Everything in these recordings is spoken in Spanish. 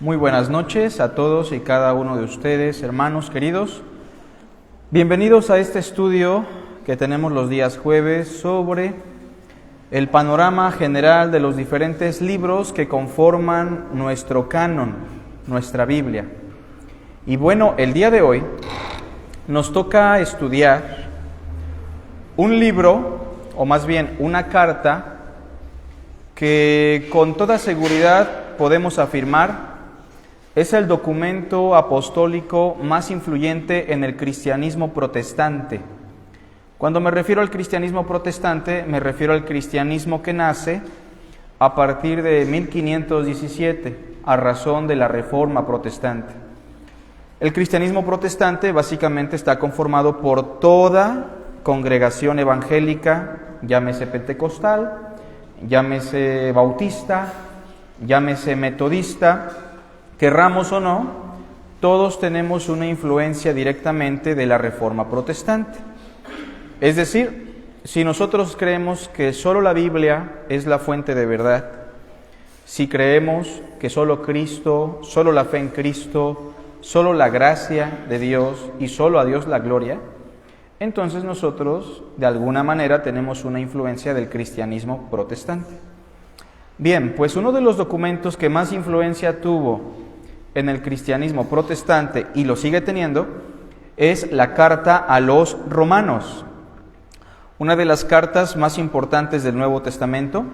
Muy buenas noches a todos y cada uno de ustedes, hermanos queridos. Bienvenidos a este estudio que tenemos los días jueves sobre el panorama general de los diferentes libros que conforman nuestro canon, nuestra Biblia. Y bueno, el día de hoy nos toca estudiar un libro, o más bien una carta, que con toda seguridad podemos afirmar es el documento apostólico más influyente en el cristianismo protestante. Cuando me refiero al cristianismo protestante, me refiero al cristianismo que nace a partir de 1517, a razón de la Reforma protestante. El cristianismo protestante básicamente está conformado por toda congregación evangélica, llámese pentecostal, llámese bautista, llámese metodista, querramos o no, todos tenemos una influencia directamente de la Reforma protestante. Es decir, si nosotros creemos que solo la Biblia es la fuente de verdad, si creemos que solo Cristo, solo la fe en Cristo, solo la gracia de Dios y solo a Dios la gloria, entonces nosotros de alguna manera tenemos una influencia del cristianismo protestante. Bien, pues uno de los documentos que más influencia tuvo en el cristianismo protestante, y lo sigue teniendo, es la carta a los Romanos, una de las cartas más importantes del Nuevo Testamento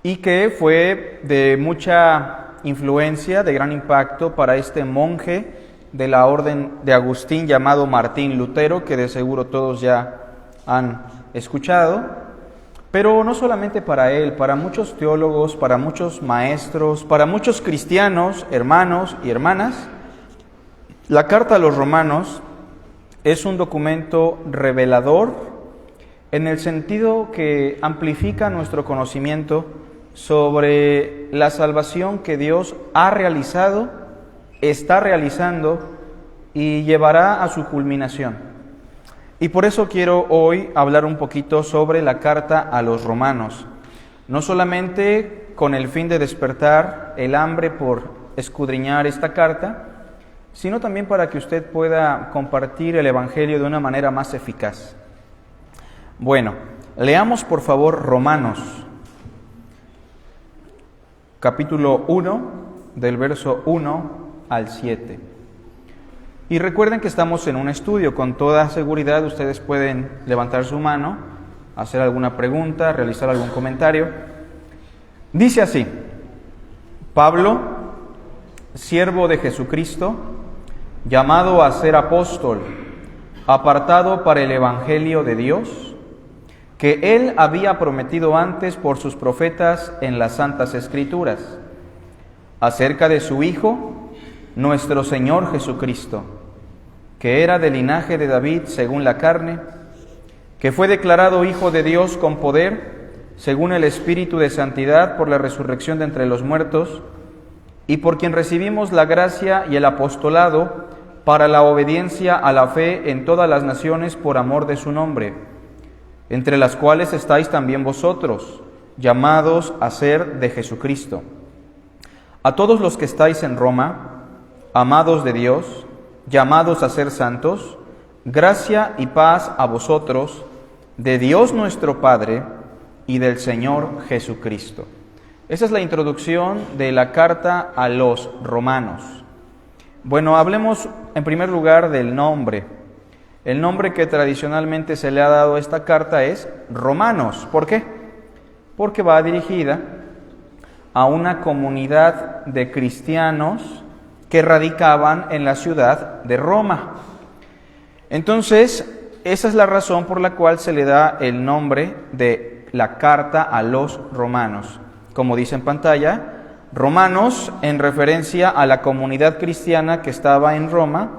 y que fue de mucha influencia, de gran impacto para este monje de la orden de Agustín llamado Martín Lutero, que de seguro todos ya han escuchado. Pero no solamente para él, para muchos teólogos, para muchos maestros, para muchos cristianos, hermanos y hermanas, la carta a los Romanos es un documento revelador en el sentido que amplifica nuestro conocimiento sobre la salvación que Dios ha realizado, está realizando y llevará a su culminación. Y por eso quiero hoy hablar un poquito sobre la carta a los Romanos, no solamente con el fin de despertar el hambre por escudriñar esta carta, sino también para que usted pueda compartir el Evangelio de una manera más eficaz. Bueno, leamos por favor Romanos, capítulo 1, del verso 1 al 7. Y recuerden que estamos en un estudio, con toda seguridad ustedes pueden levantar su mano, hacer alguna pregunta, realizar algún comentario. Dice así: Pablo, siervo de Jesucristo, llamado a ser apóstol, apartado para el Evangelio de Dios, que Él había prometido antes por sus profetas en las Santas Escrituras, acerca de su Hijo, nuestro Señor Jesucristo, que era del linaje de David según la carne, que fue declarado Hijo de Dios con poder, según el Espíritu de Santidad por la resurrección de entre los muertos, y por quien recibimos la gracia y el apostolado para la obediencia a la fe en todas las naciones por amor de su nombre, entre las cuales estáis también vosotros, llamados a ser de Jesucristo. A todos los que estáis en Roma, amados de Dios, llamados a ser santos, gracia y paz a vosotros, de Dios nuestro Padre y del Señor Jesucristo. Esa es la introducción de la carta a los Romanos. Bueno, hablemos en primer lugar del nombre. El nombre que tradicionalmente se le ha dado a esta carta es Romanos. ¿Por qué? Porque va dirigida a una comunidad de cristianos que radicaban en la ciudad de Roma. Entonces, esa es la razón por la cual se le da el nombre de la carta a los Romanos. Como dice en pantalla, Romanos en referencia a la comunidad cristiana que estaba en Roma,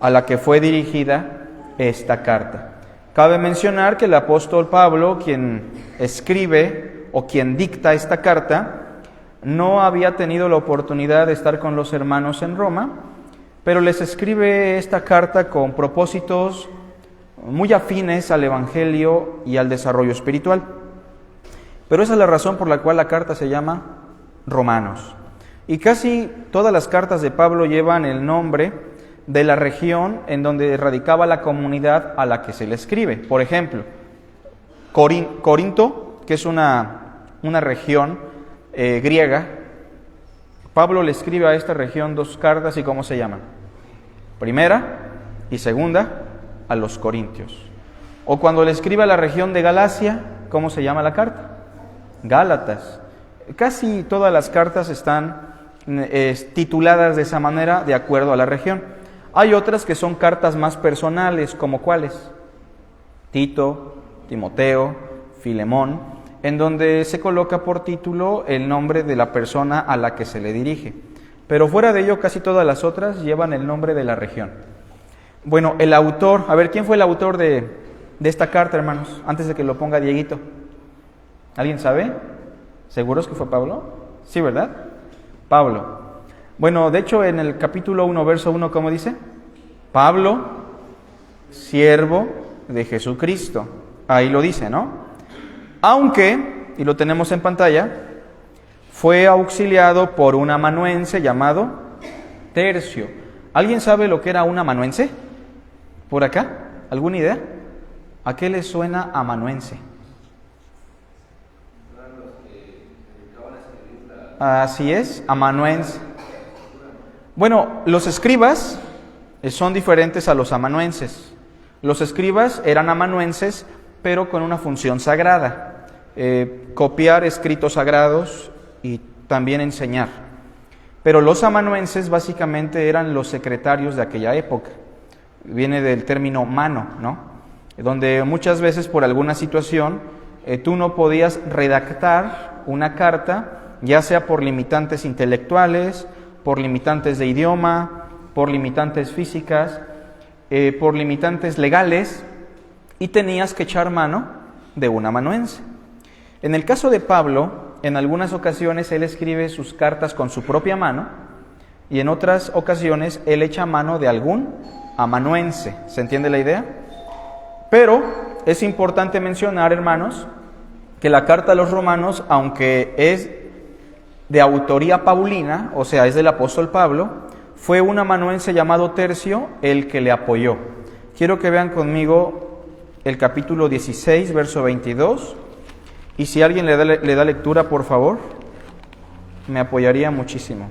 a la que fue dirigida esta carta. Cabe mencionar que el apóstol Pablo, quien escribe o quien dicta esta carta, no había tenido la oportunidad de estar con los hermanos en Roma, pero les escribe esta carta con propósitos muy afines al Evangelio y al desarrollo espiritual. Pero esa es la razón por la cual la carta se llama Romanos. Y casi todas las cartas de Pablo llevan el nombre de la región en donde radicaba la comunidad a la que se le escribe. Por ejemplo, Corinto, que es una región griega. Pablo le escribe a esta región 2 cartas, ¿y cómo se llaman? Primera y segunda a los Corintios. O cuando le escribe a la región de Galacia, ¿cómo se llama la carta? Gálatas. Casi todas las cartas están tituladas de esa manera de acuerdo a la región. Hay otras que son cartas más personales, como ¿cuáles? Tito, Timoteo, Filemón, en donde se coloca por título el nombre de la persona a la que se le dirige. Pero fuera de ello, casi todas las otras llevan el nombre de la región. Bueno, el autor, a ver, ¿quién fue el autor de esta carta, hermanos? Antes de que lo ponga Dieguito. ¿Alguien sabe? ¿Seguros que fue Pablo? Sí, ¿verdad? Pablo. Bueno, de hecho, en el capítulo 1, verso 1, ¿cómo dice? Pablo, siervo de Jesucristo. Ahí lo dice, ¿no? Aunque, y lo tenemos en pantalla, fue auxiliado por un amanuense llamado Tercio. ¿Alguien sabe lo que era un amanuense? ¿Por acá? ¿Alguna idea? ¿A qué le suena amanuense? Así es, amanuense. Bueno, los escribas son diferentes a los amanuenses. Los escribas eran amanuenses, pero con una función sagrada. Copiar escritos sagrados y también enseñar. Pero los amanuenses básicamente eran los secretarios de aquella época. Viene del término mano, ¿no? Donde muchas veces por alguna situación tú no podías redactar una carta, ya sea por limitantes intelectuales, por limitantes de idioma, por limitantes físicas, por limitantes legales, y tenías que echar mano de un amanuense. En el caso de Pablo, en algunas ocasiones él escribe sus cartas con su propia mano, y en otras ocasiones él echa mano de algún amanuense. ¿Se entiende la idea? Pero es importante mencionar, hermanos, que la carta a los romanos, aunque es de autoría paulina, o sea, es del apóstol Pablo, fue un amanuense llamado Tercio el que le apoyó. Quiero que vean conmigo el capítulo 16, verso 22, y si alguien le da lectura, por favor, me apoyaría muchísimo.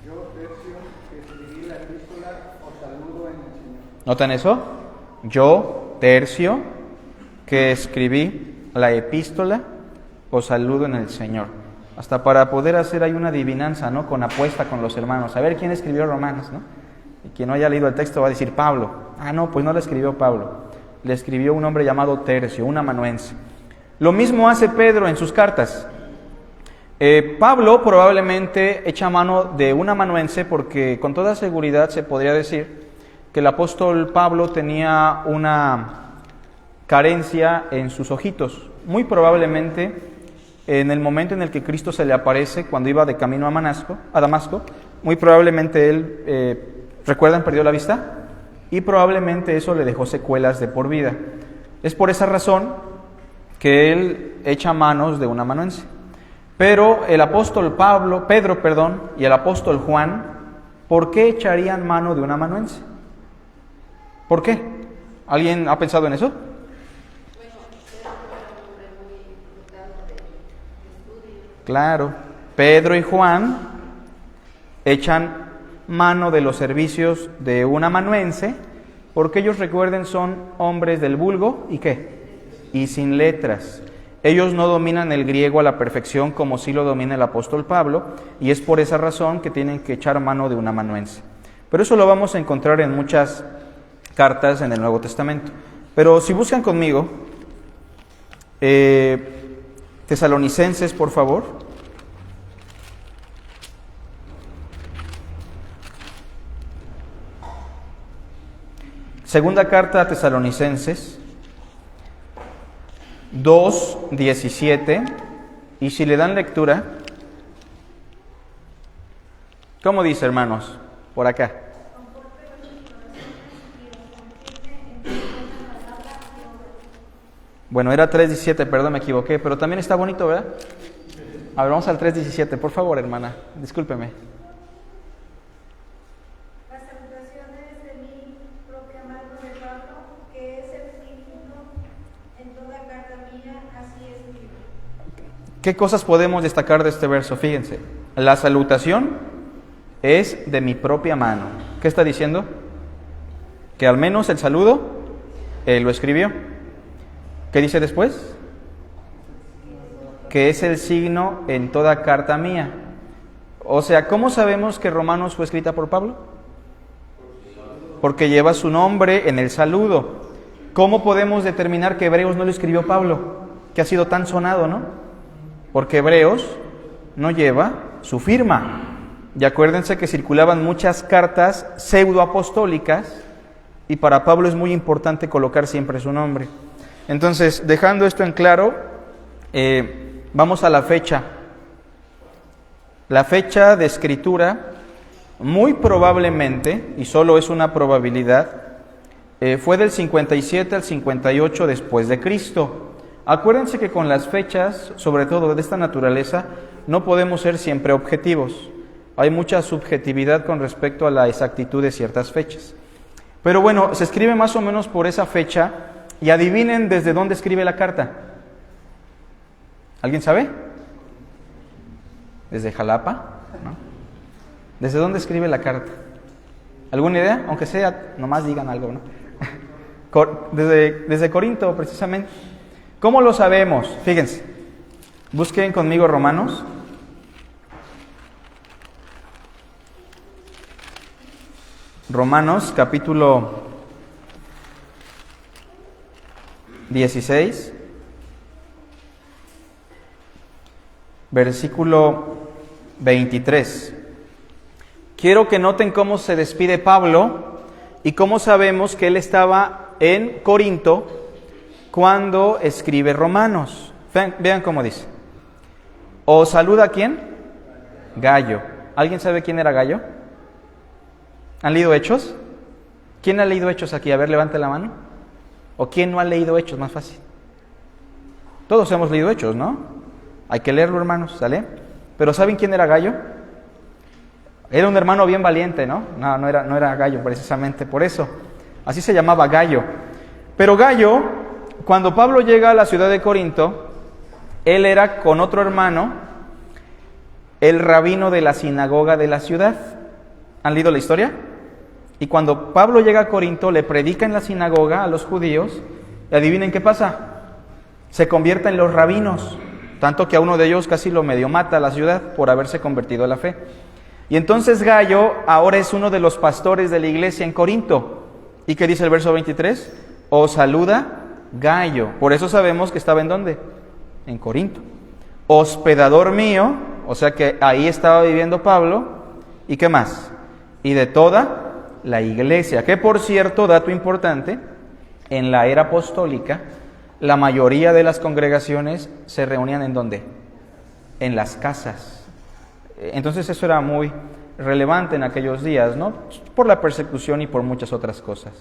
Yo, Tercio, que escribí la epístola, os saludo en el Señor. ¿Notan eso? Yo, Tercio, que escribí la epístola, os saludo en el Señor. Hasta para poder hacer ahí una adivinanza, ¿no? Con apuesta con los hermanos. A ver quién escribió Romanos, ¿no? Y quien no haya leído el texto va a decir Pablo. Ah, no, pues no lo escribió Pablo. Le escribió un hombre llamado Tercio, un amanuense. Lo mismo hace Pedro en sus cartas. Pablo probablemente echa mano de un amanuense porque con toda seguridad se podría decir que el apóstol Pablo tenía una carencia en sus ojitos. Muy probablemente en el momento en el que Cristo se le aparece, cuando iba de camino a Damasco, muy probablemente él, ¿recuerdan? Perdió la vista, y probablemente eso le dejó secuelas de por vida. Es por esa razón que él echa manos de un amanuense. Pero el apóstol Pedro, y el apóstol Juan, ¿por qué echarían mano de un amanuense? ¿Por qué? ¿Alguien ha pensado en eso? Claro, Pedro y Juan echan mano de los servicios de un amanuense, porque ellos, recuerden, son hombres del vulgo, ¿y qué? Y sin letras. Ellos no dominan el griego a la perfección como sí lo domina el apóstol Pablo, y es por esa razón que tienen que echar mano de un amanuense. Pero eso lo vamos a encontrar en muchas cartas en el Nuevo Testamento. Pero si buscan conmigo, Tesalonicenses, por favor. Segunda carta a Tesalonicenses 2:17, y si le dan lectura, ¿cómo dice, hermanos? Por acá. Bueno, era 3:17, perdón, me equivoqué, pero también está bonito, ¿verdad? A ver, vamos al 3:17, por favor, hermana, discúlpeme. Las salutaciones de mi propia mano de Pablo, que es el signo en toda carta mía, así escribo. ¿Qué cosas podemos destacar de este verso? Fíjense, la salutación es de mi propia mano. ¿Qué está diciendo? Que al menos el saludo él lo escribió. ¿Qué dice después? Que es el signo en toda carta mía. O sea, ¿cómo sabemos que Romanos fue escrita por Pablo? Porque lleva su nombre en el saludo. ¿Cómo podemos determinar que Hebreos no lo escribió Pablo? Que ha sido tan sonado, ¿no? Porque Hebreos no lleva su firma. Y acuérdense que circulaban muchas cartas pseudoapostólicas y para Pablo es muy importante colocar siempre su nombre. Entonces, dejando esto en claro, vamos a la fecha. La fecha de escritura, muy probablemente, y solo es una probabilidad, fue del 57 al 58 después de Cristo. Acuérdense que con las fechas, sobre todo de esta naturaleza, no podemos ser siempre objetivos. Hay mucha subjetividad con respecto a la exactitud de ciertas fechas. Pero bueno, se escribe más o menos por esa fecha y adivinen desde dónde escribe la carta. ¿Alguien sabe? ¿Desde Jalapa? ¿No? ¿Desde dónde escribe la carta? ¿Alguna idea? Aunque sea, nomás digan algo, ¿no? Desde Corinto, precisamente. ¿Cómo lo sabemos? Fíjense, busquen conmigo Romanos. Romanos, capítulo 16, versículo 23. Quiero que noten cómo se despide Pablo y cómo sabemos que él estaba en Corinto cuando escribe Romanos. Vean cómo dice. ¿O saluda a quién? Gayo. ¿Alguien sabe quién era Gayo? ¿Han leído Hechos? ¿Quién ha leído Hechos aquí? A ver, levante la mano. ¿O quién no ha leído Hechos? Más fácil. Todos hemos leído Hechos, ¿no? Hay que leerlo, hermanos, ¿sale? Pero ¿saben quién era Gayo? Era un hermano bien valiente, ¿no? No era Gayo precisamente por eso. Así se llamaba Gayo. Pero Gayo, cuando Pablo llega a la ciudad de Corinto, él era con otro hermano, el rabino de la sinagoga de la ciudad. ¿Han leído la historia? Y cuando Pablo llega a Corinto, le predica en la sinagoga a los judíos, y adivinen qué pasa, se convierte en los rabinos, tanto que a uno de ellos casi lo medio mata a la ciudad por haberse convertido a la fe. Y entonces Gayo ahora es uno de los pastores de la iglesia en Corinto. ¿Y qué dice el verso 23? Os saluda Gayo. Por eso sabemos que estaba ¿en dónde? En Corinto. Hospedador mío, o sea que ahí estaba viviendo Pablo. ¿Y qué más? Y de toda la iglesia, que por cierto, dato importante, en la era apostólica, la mayoría de las congregaciones se reunían ¿en dónde? En las casas. Entonces eso era muy relevante en aquellos días, ¿no? Por la persecución y por muchas otras cosas.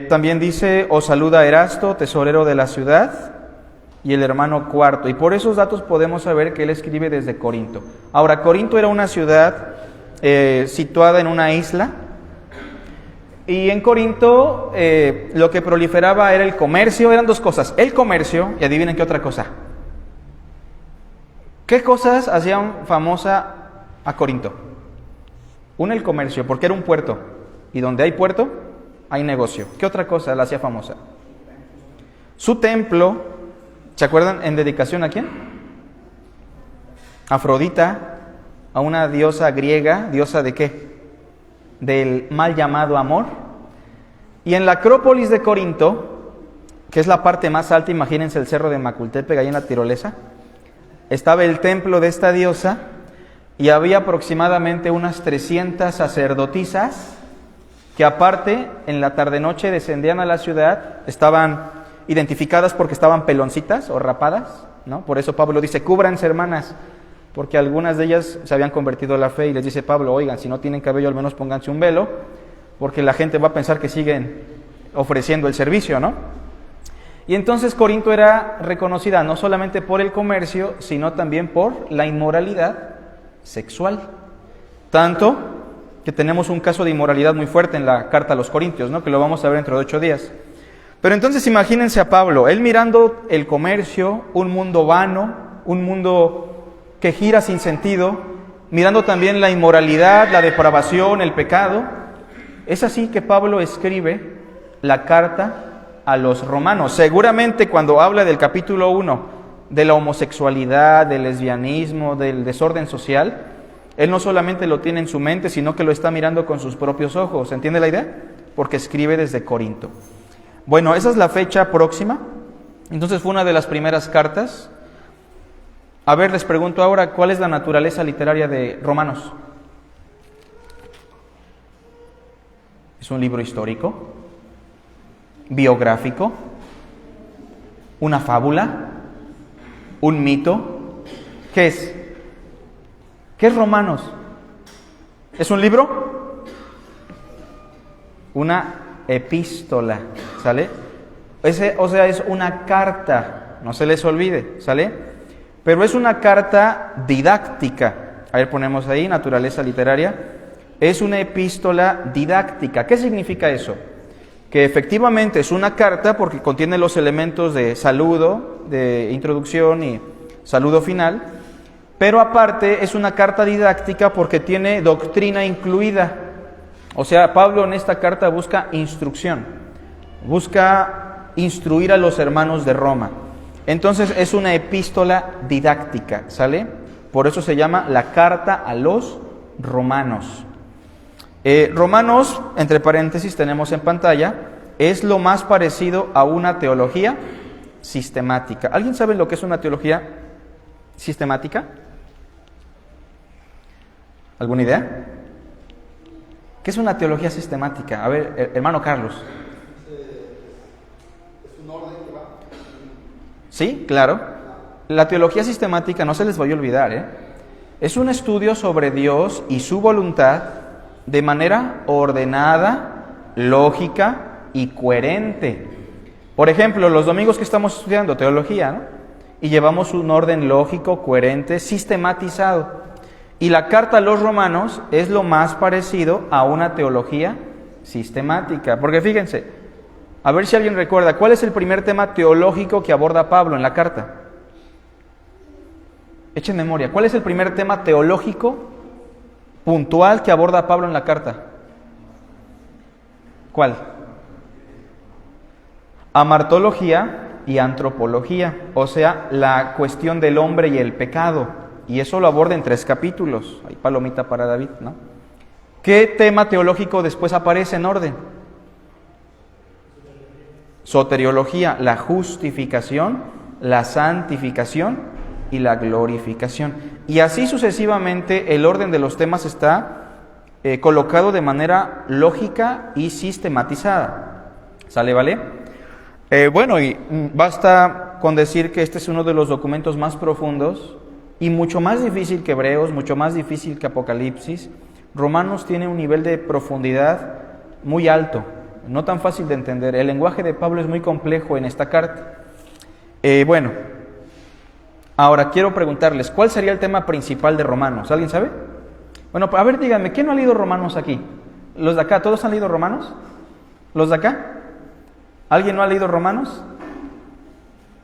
También dice, os saluda Erasto, tesorero de la ciudad, y el hermano Cuarto. Y por esos datos podemos saber que él escribe desde Corinto. Ahora, Corinto era una ciudad situada en una isla, y en Corinto lo que proliferaba era el comercio. Eran dos cosas, el comercio y adivinen qué otra cosa. ¿Qué cosas hacían famosa a Corinto? Una, el comercio, porque era un puerto, y donde hay puerto hay negocio. ¿Qué otra cosa la hacía famosa? Su templo, ¿se acuerdan? ¿En dedicación a quién? Afrodita, a una diosa griega. ¿Diosa de qué? Del mal llamado amor. Y en la Acrópolis de Corinto, que es la parte más alta, imagínense el cerro de Macultepec, ahí en la tirolesa, estaba el templo de esta diosa, y había aproximadamente unas 300 sacerdotisas que aparte en la tarde-noche descendían a la ciudad. Estaban identificadas porque estaban peloncitas o rapadas, ¿no? Por eso Pablo dice, cúbranse, hermanas, porque algunas de ellas se habían convertido a la fe, y les dice Pablo, oigan, si no tienen cabello al menos pónganse un velo, porque la gente va a pensar que siguen ofreciendo el servicio, ¿no? Y entonces Corinto era reconocida no solamente por el comercio, sino también por la inmoralidad sexual. Tanto que tenemos un caso de inmoralidad muy fuerte en la carta a los Corintios, ¿no? Que lo vamos a ver dentro de 8 días. Pero entonces imagínense a Pablo, él mirando el comercio, un mundo vano, un mundo que gira sin sentido, mirando también la inmoralidad, la depravación, el pecado. Es así que Pablo escribe la carta a los romanos. Seguramente cuando habla del capítulo 1 de la homosexualidad, del lesbianismo, del desorden social, él no solamente lo tiene en su mente, sino que lo está mirando con sus propios ojos. ¿Entiende la idea? Porque escribe desde Corinto. Bueno, esa es la fecha próxima. Entonces fue una de las primeras cartas. A ver, les pregunto ahora, ¿cuál es la naturaleza literaria de Romanos? ¿Es un libro histórico? ¿Biográfico? ¿Una fábula? ¿Un mito? ¿Qué es? ¿Qué es Romanos? ¿Es un libro? Una epístola, ¿sale? O sea, es una carta, no se les olvide, ¿sale? Pero es una carta didáctica. A ver, ponemos ahí, naturaleza literaria. Es una epístola didáctica. ¿Qué significa eso? Que efectivamente es una carta porque contiene los elementos de saludo, de introducción y saludo final, pero aparte es una carta didáctica porque tiene doctrina incluida. O sea, Pablo en esta carta busca instrucción, busca instruir a los hermanos de Roma. Entonces es una epístola didáctica, ¿sale? Por eso se llama la carta a los romanos. Romanos, entre paréntesis tenemos en pantalla, es lo más parecido a una teología sistemática. ¿Alguien sabe lo que es una teología sistemática? ¿Alguna idea? ¿Qué es una teología sistemática? A ver, hermano Carlos. Es un orden que va. Sí, claro. La teología sistemática, no se les vaya a olvidar, es un estudio sobre Dios y su voluntad de manera ordenada, lógica y coherente. Por ejemplo, los domingos que estamos estudiando teología, ¿no? Y llevamos un orden lógico, coherente, sistematizado. Y la carta a los romanos es lo más parecido a una teología sistemática. Porque fíjense, a ver si alguien recuerda, ¿cuál es el primer tema teológico que aborda Pablo en la carta? Echen memoria, ¿cuál es el primer tema teológico puntual que aborda Pablo en la carta? ¿Cuál? Amartología y antropología, o sea, la cuestión del hombre y el pecado. Y eso lo aborda en 3 capítulos. Hay palomita para David, ¿no? ¿Qué tema teológico después aparece en orden? Soteriología, la justificación, la santificación y la glorificación. Y así sucesivamente el orden de los temas está colocado de manera lógica y sistematizada. ¿Sale, vale? Bueno, y basta con decir que este es uno de los documentos más profundos y mucho más difícil que Hebreos, mucho más difícil que Apocalipsis. Romanos tiene un nivel de profundidad muy alto, no tan fácil de entender. El lenguaje de Pablo es muy complejo en esta carta. Bueno, ahora quiero preguntarles, ¿cuál sería el tema principal de Romanos? ¿Alguien sabe? Bueno, a ver, díganme, ¿quién no ha leído Romanos aquí? ¿Los de acá? ¿Todos han leído Romanos? ¿Los de acá? ¿Alguien no ha leído Romanos?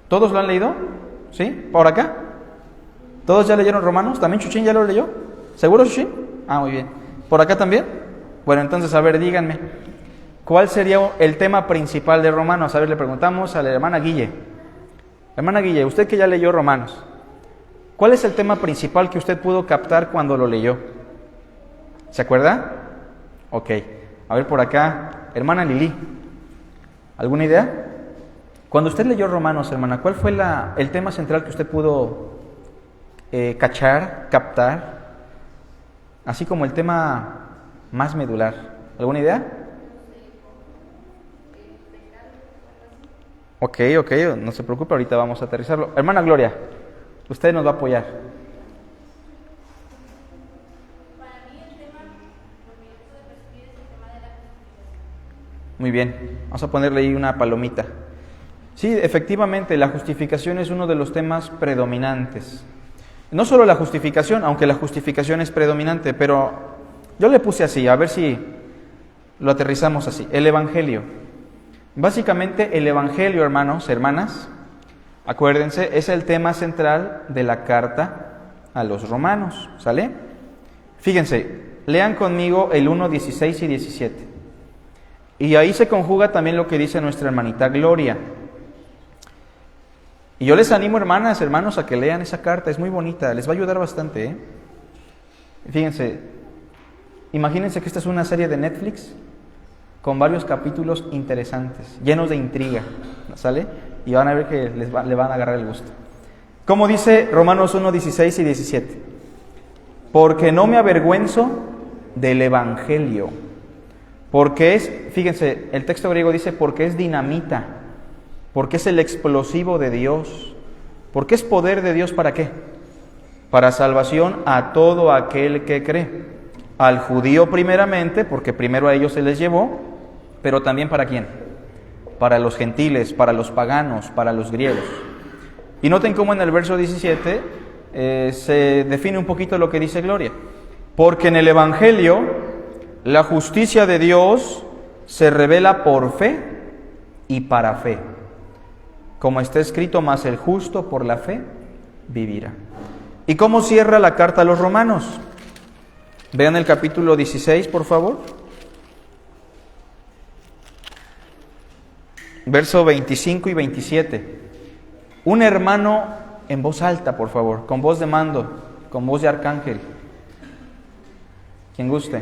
¿Todos lo han leído? ¿Sí? ¿Por acá? ¿Todos ya leyeron Romanos? ¿También Chuchín ya lo leyó? ¿Seguro, Chuchín? Ah, muy bien. ¿Por acá también? Bueno, entonces, a ver, díganme, ¿cuál sería el tema principal de Romanos? A ver, le preguntamos a la hermana Guille. Hermana Guille, usted que ya leyó Romanos, ¿cuál es el tema principal que usted pudo captar cuando lo leyó? ¿Se acuerda? Ok. A ver, por acá, hermana Lili, ¿alguna idea? Cuando usted leyó Romanos, hermana, ¿cuál fue el tema central que usted pudo captar, así como el tema más medular? ¿Alguna idea? Ok, no se preocupe, ahorita vamos a aterrizarlo. Hermana Gloria, usted nos va a apoyar. Para mí el tema, lo que yo puedo percibir es el tema de la justificación. Muy bien, vamos a ponerle ahí una palomita. Sí, efectivamente, la justificación es uno de los temas predominantes. No solo la justificación, aunque la justificación es predominante, pero yo le puse así, a ver si lo aterrizamos así. El Evangelio. Básicamente el Evangelio, hermanos, hermanas, acuérdense, es el tema central de la carta a los romanos, ¿sale? Fíjense, lean conmigo el 1, 16 y 17. Y ahí se conjuga también lo que dice nuestra hermanita Gloria. Y yo les animo, hermanas, hermanos, a que lean esa carta, es muy bonita, les va a ayudar bastante, ¿eh? Fíjense, imagínense que esta es una serie de Netflix con varios capítulos interesantes, llenos de intriga, ¿sale? Y van a ver que le van a agarrar el gusto. Como dice Romanos 1, 16 y 17, porque no me avergüenzo del Evangelio, porque es, fíjense, el texto griego dice porque es dinamita, porque es el explosivo de Dios, porque es poder de Dios, ¿para qué? Para salvación a todo aquel que cree, al judío primeramente, porque primero a ellos se les llevó, pero también ¿para quién? Para los gentiles, para los paganos, para los griegos. Y noten cómo en el verso 17 se define un poquito lo que dice Gloria, porque en el Evangelio la justicia de Dios se revela por fe y para fe. Como está escrito, mas el justo por la fe vivirá. ¿Y cómo cierra la carta a los romanos? Vean el capítulo 16, por favor. Verso 25 y 27. Un hermano en voz alta, por favor, con voz de mando, con voz de arcángel. Quien guste.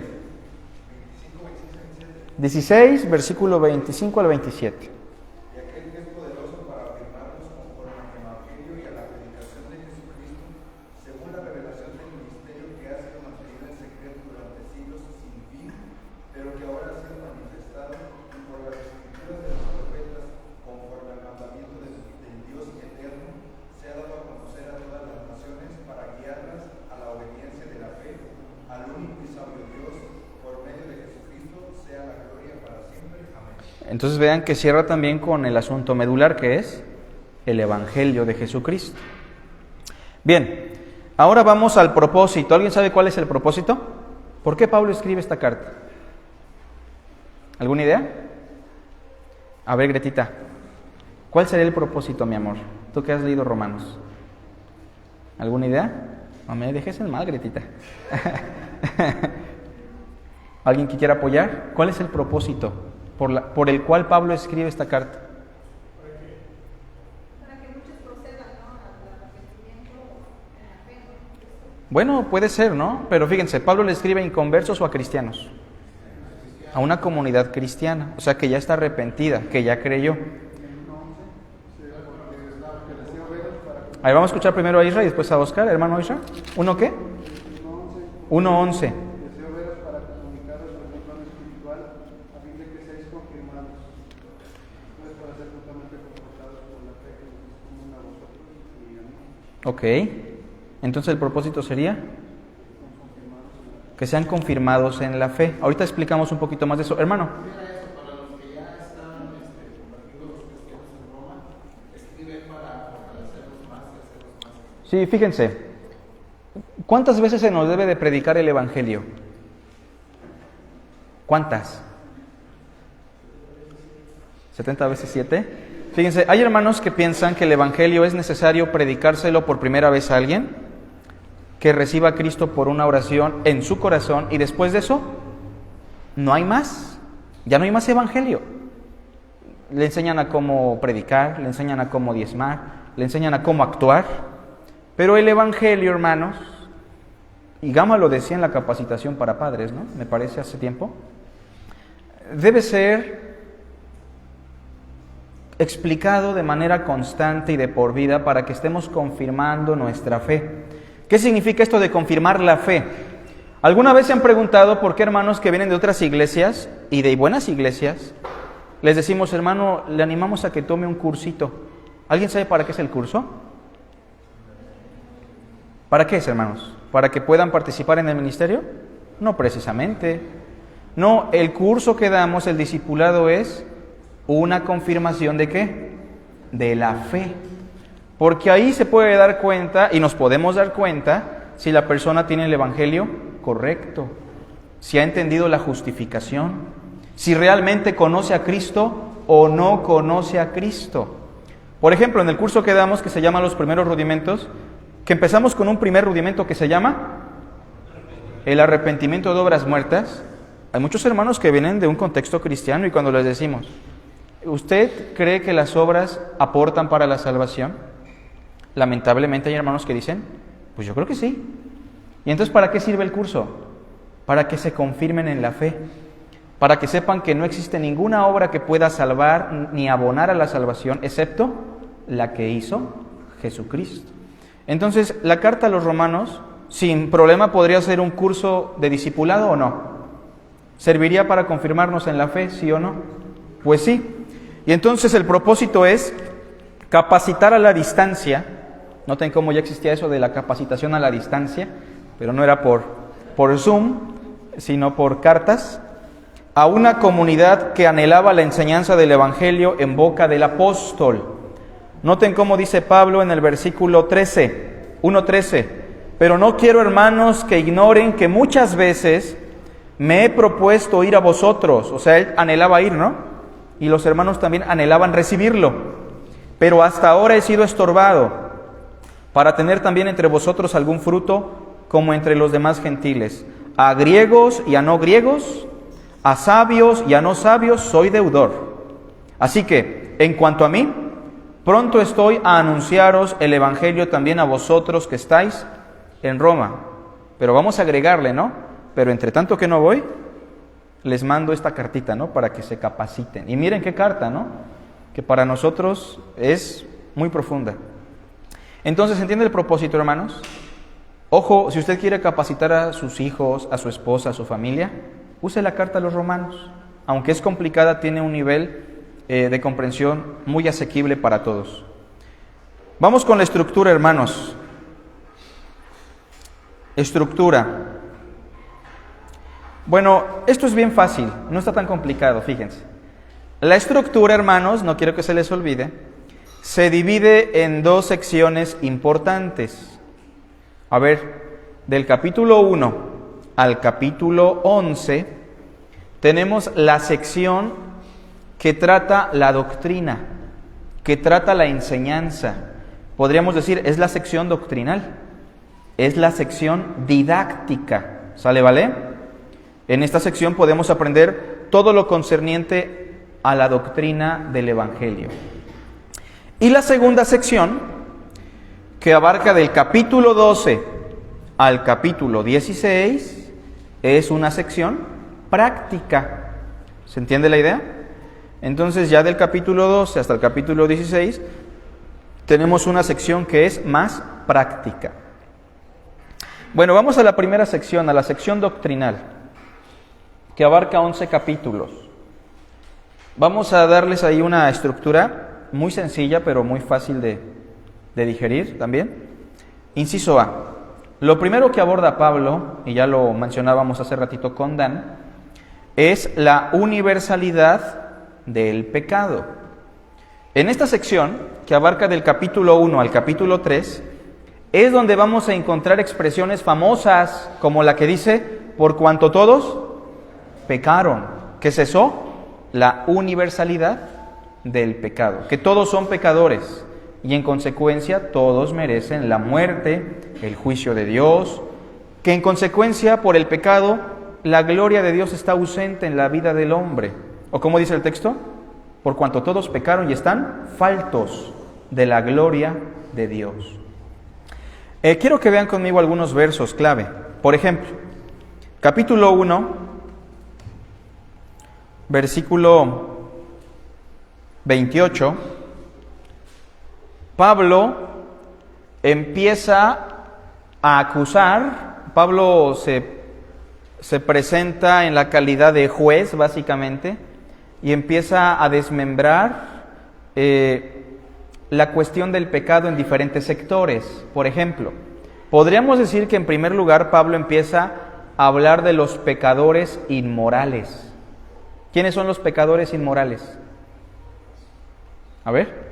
16, versículo 25 al 27. Entonces vean que cierra también con el asunto medular, que es el Evangelio de Jesucristo. Bien, ahora vamos al propósito. ¿Alguien sabe cuál es el propósito? ¿Por qué Pablo escribe esta carta? ¿Alguna idea? A ver, Gretita, ¿cuál sería el propósito, mi amor? Tú que has leído Romanos. ¿Alguna idea? No me dejes en mal, Gretita. ¿Alguien que quiera apoyar? ¿Cuál es el propósito por el cual Pablo escribe esta carta? Para que muchos procedan, ¿no?, al arrepentimiento en la fe, ¿no? Bueno, puede ser, ¿no? Pero fíjense, Pablo le escribe a inconversos o a cristianos. A una comunidad cristiana, o sea que ya está arrepentida, que ya creyó. Ahí vamos a escuchar primero a Isra y después a Oscar, hermano Isra. ¿Uno qué? 1:11. Deseo veros para comunicaros con el plano espiritual, a fin de que seáis confirmados, pues para ser totalmente confortados por la fe que es común a vosotros y a mí. Ok, entonces el propósito sería que sean confirmados en la fe. Ahorita explicamos un poquito más de eso. Hermano. Sí, fíjense, ¿cuántas veces se nos debe de predicar el Evangelio? ¿Cuántas? ¿70 veces 7? Fíjense, hay hermanos que piensan que el Evangelio es necesario predicárselo por primera vez a alguien, que reciba a Cristo por una oración en su corazón y después de eso, no hay más, ya no hay más Evangelio. Le enseñan a cómo predicar, le enseñan a cómo diezmar, le enseñan a cómo actuar. Pero el Evangelio, hermanos, y Gama lo decía en la capacitación para padres, ¿no? Me parece hace tiempo, debe ser explicado de manera constante y de por vida para que estemos confirmando nuestra fe. ¿Qué significa esto de confirmar la fe? ¿Alguna vez se han preguntado por qué hermanos que vienen de otras iglesias y de buenas iglesias les decimos, hermano, le animamos a que tome un cursito? ¿Alguien sabe para qué es el curso? ¿Para qué es, hermanos? ¿Para que puedan participar en el ministerio? No precisamente. No, el curso que damos, el discipulado, es una confirmación ¿de qué? de la fe. Porque ahí se puede dar cuenta, y nos podemos dar cuenta, si la persona tiene el Evangelio correcto, si ha entendido la justificación, si realmente conoce a Cristo o no conoce a Cristo. Por ejemplo, en el curso que damos, que se llama Los Primeros Rudimentos, que empezamos con un primer rudimento que se llama el arrepentimiento de obras muertas. Hay muchos hermanos que vienen de un contexto cristiano y cuando les decimos, ¿usted cree que las obras aportan para la salvación? Lamentablemente hay hermanos que dicen, pues yo creo que sí. ¿Y entonces para qué sirve el curso? Para que se confirmen en la fe, para que sepan que no existe ninguna obra que pueda salvar ni abonar a la salvación, excepto la que hizo Jesucristo. Entonces, la carta a los romanos, sin problema, podría ser un curso de discipulado o no. ¿Serviría para confirmarnos en la fe, sí o no? Pues sí. Y entonces el propósito es capacitar a la distancia. Noten cómo ya existía eso de la capacitación a la distancia, pero no era por Zoom, sino por cartas, a una comunidad que anhelaba la enseñanza del Evangelio en boca del apóstol. Noten cómo dice Pablo en el versículo 1:13, pero no quiero, hermanos, que ignoren que muchas veces me he propuesto ir a vosotros. O sea, él anhelaba ir, ¿no? Y los hermanos también anhelaban recibirlo. Pero hasta ahora he sido estorbado para tener también entre vosotros algún fruto como entre los demás gentiles. A griegos y a no griegos, a sabios y a no sabios soy deudor. Así que, en cuanto a mí, pronto estoy a anunciaros el Evangelio también a vosotros que estáis en Roma. Pero vamos a agregarle, ¿no? Pero entre tanto que no voy, les mando esta cartita, ¿no? Para que se capaciten. Y miren qué carta, ¿no? Que para nosotros es muy profunda. Entonces, ¿entiende el propósito, hermanos? Ojo, si usted quiere capacitar a sus hijos, a su esposa, a su familia, use la carta a los romanos. Aunque es complicada, tiene un nivel de comprensión muy asequible para todos. Vamos con la estructura, hermanos. Estructura. Bueno, esto es bien fácil, no está tan complicado, fíjense. La estructura, hermanos, no quiero que se les olvide, se divide en dos secciones importantes. A ver, del capítulo 1 al capítulo 11, tenemos la sección que trata la doctrina, que trata la enseñanza. Podríamos decir, es la sección doctrinal, es la sección didáctica. ¿Sale, vale? En esta sección podemos aprender todo lo concerniente a la doctrina del Evangelio. Y la segunda sección, que abarca del capítulo 12 al capítulo 16, es una sección práctica. ¿Se entiende la idea? Entonces, ya del capítulo 12 hasta el capítulo 16, tenemos una sección que es más práctica. Bueno, vamos a la primera sección, a la sección doctrinal, que abarca 11 capítulos. Vamos a darles ahí una estructura muy sencilla, pero muy fácil de digerir también. Inciso A. Lo primero que aborda Pablo, y ya lo mencionábamos hace ratito con Dan, es la universalidad del pecado. En esta sección, que abarca del capítulo 1 al capítulo 3, es donde vamos a encontrar expresiones famosas, como la que dice, por cuanto todos pecaron. ¿Qué es eso? La universalidad del pecado, que todos son pecadores y en consecuencia todos merecen la muerte, el juicio de Dios, que en consecuencia por el pecado la gloria de Dios está ausente en la vida del hombre. ¿O cómo dice el texto? Por cuanto todos pecaron y están faltos de la gloria de Dios. Quiero que vean conmigo algunos versos clave. Por ejemplo, capítulo 1, versículo 28, Pablo empieza a acusar. Pablo se presenta en la calidad de juez, básicamente, y empieza a desmembrar la cuestión del pecado en diferentes sectores. Por ejemplo, podríamos decir que en primer lugar Pablo empieza a hablar de los pecadores inmorales. ¿Quiénes son los pecadores inmorales? A ver,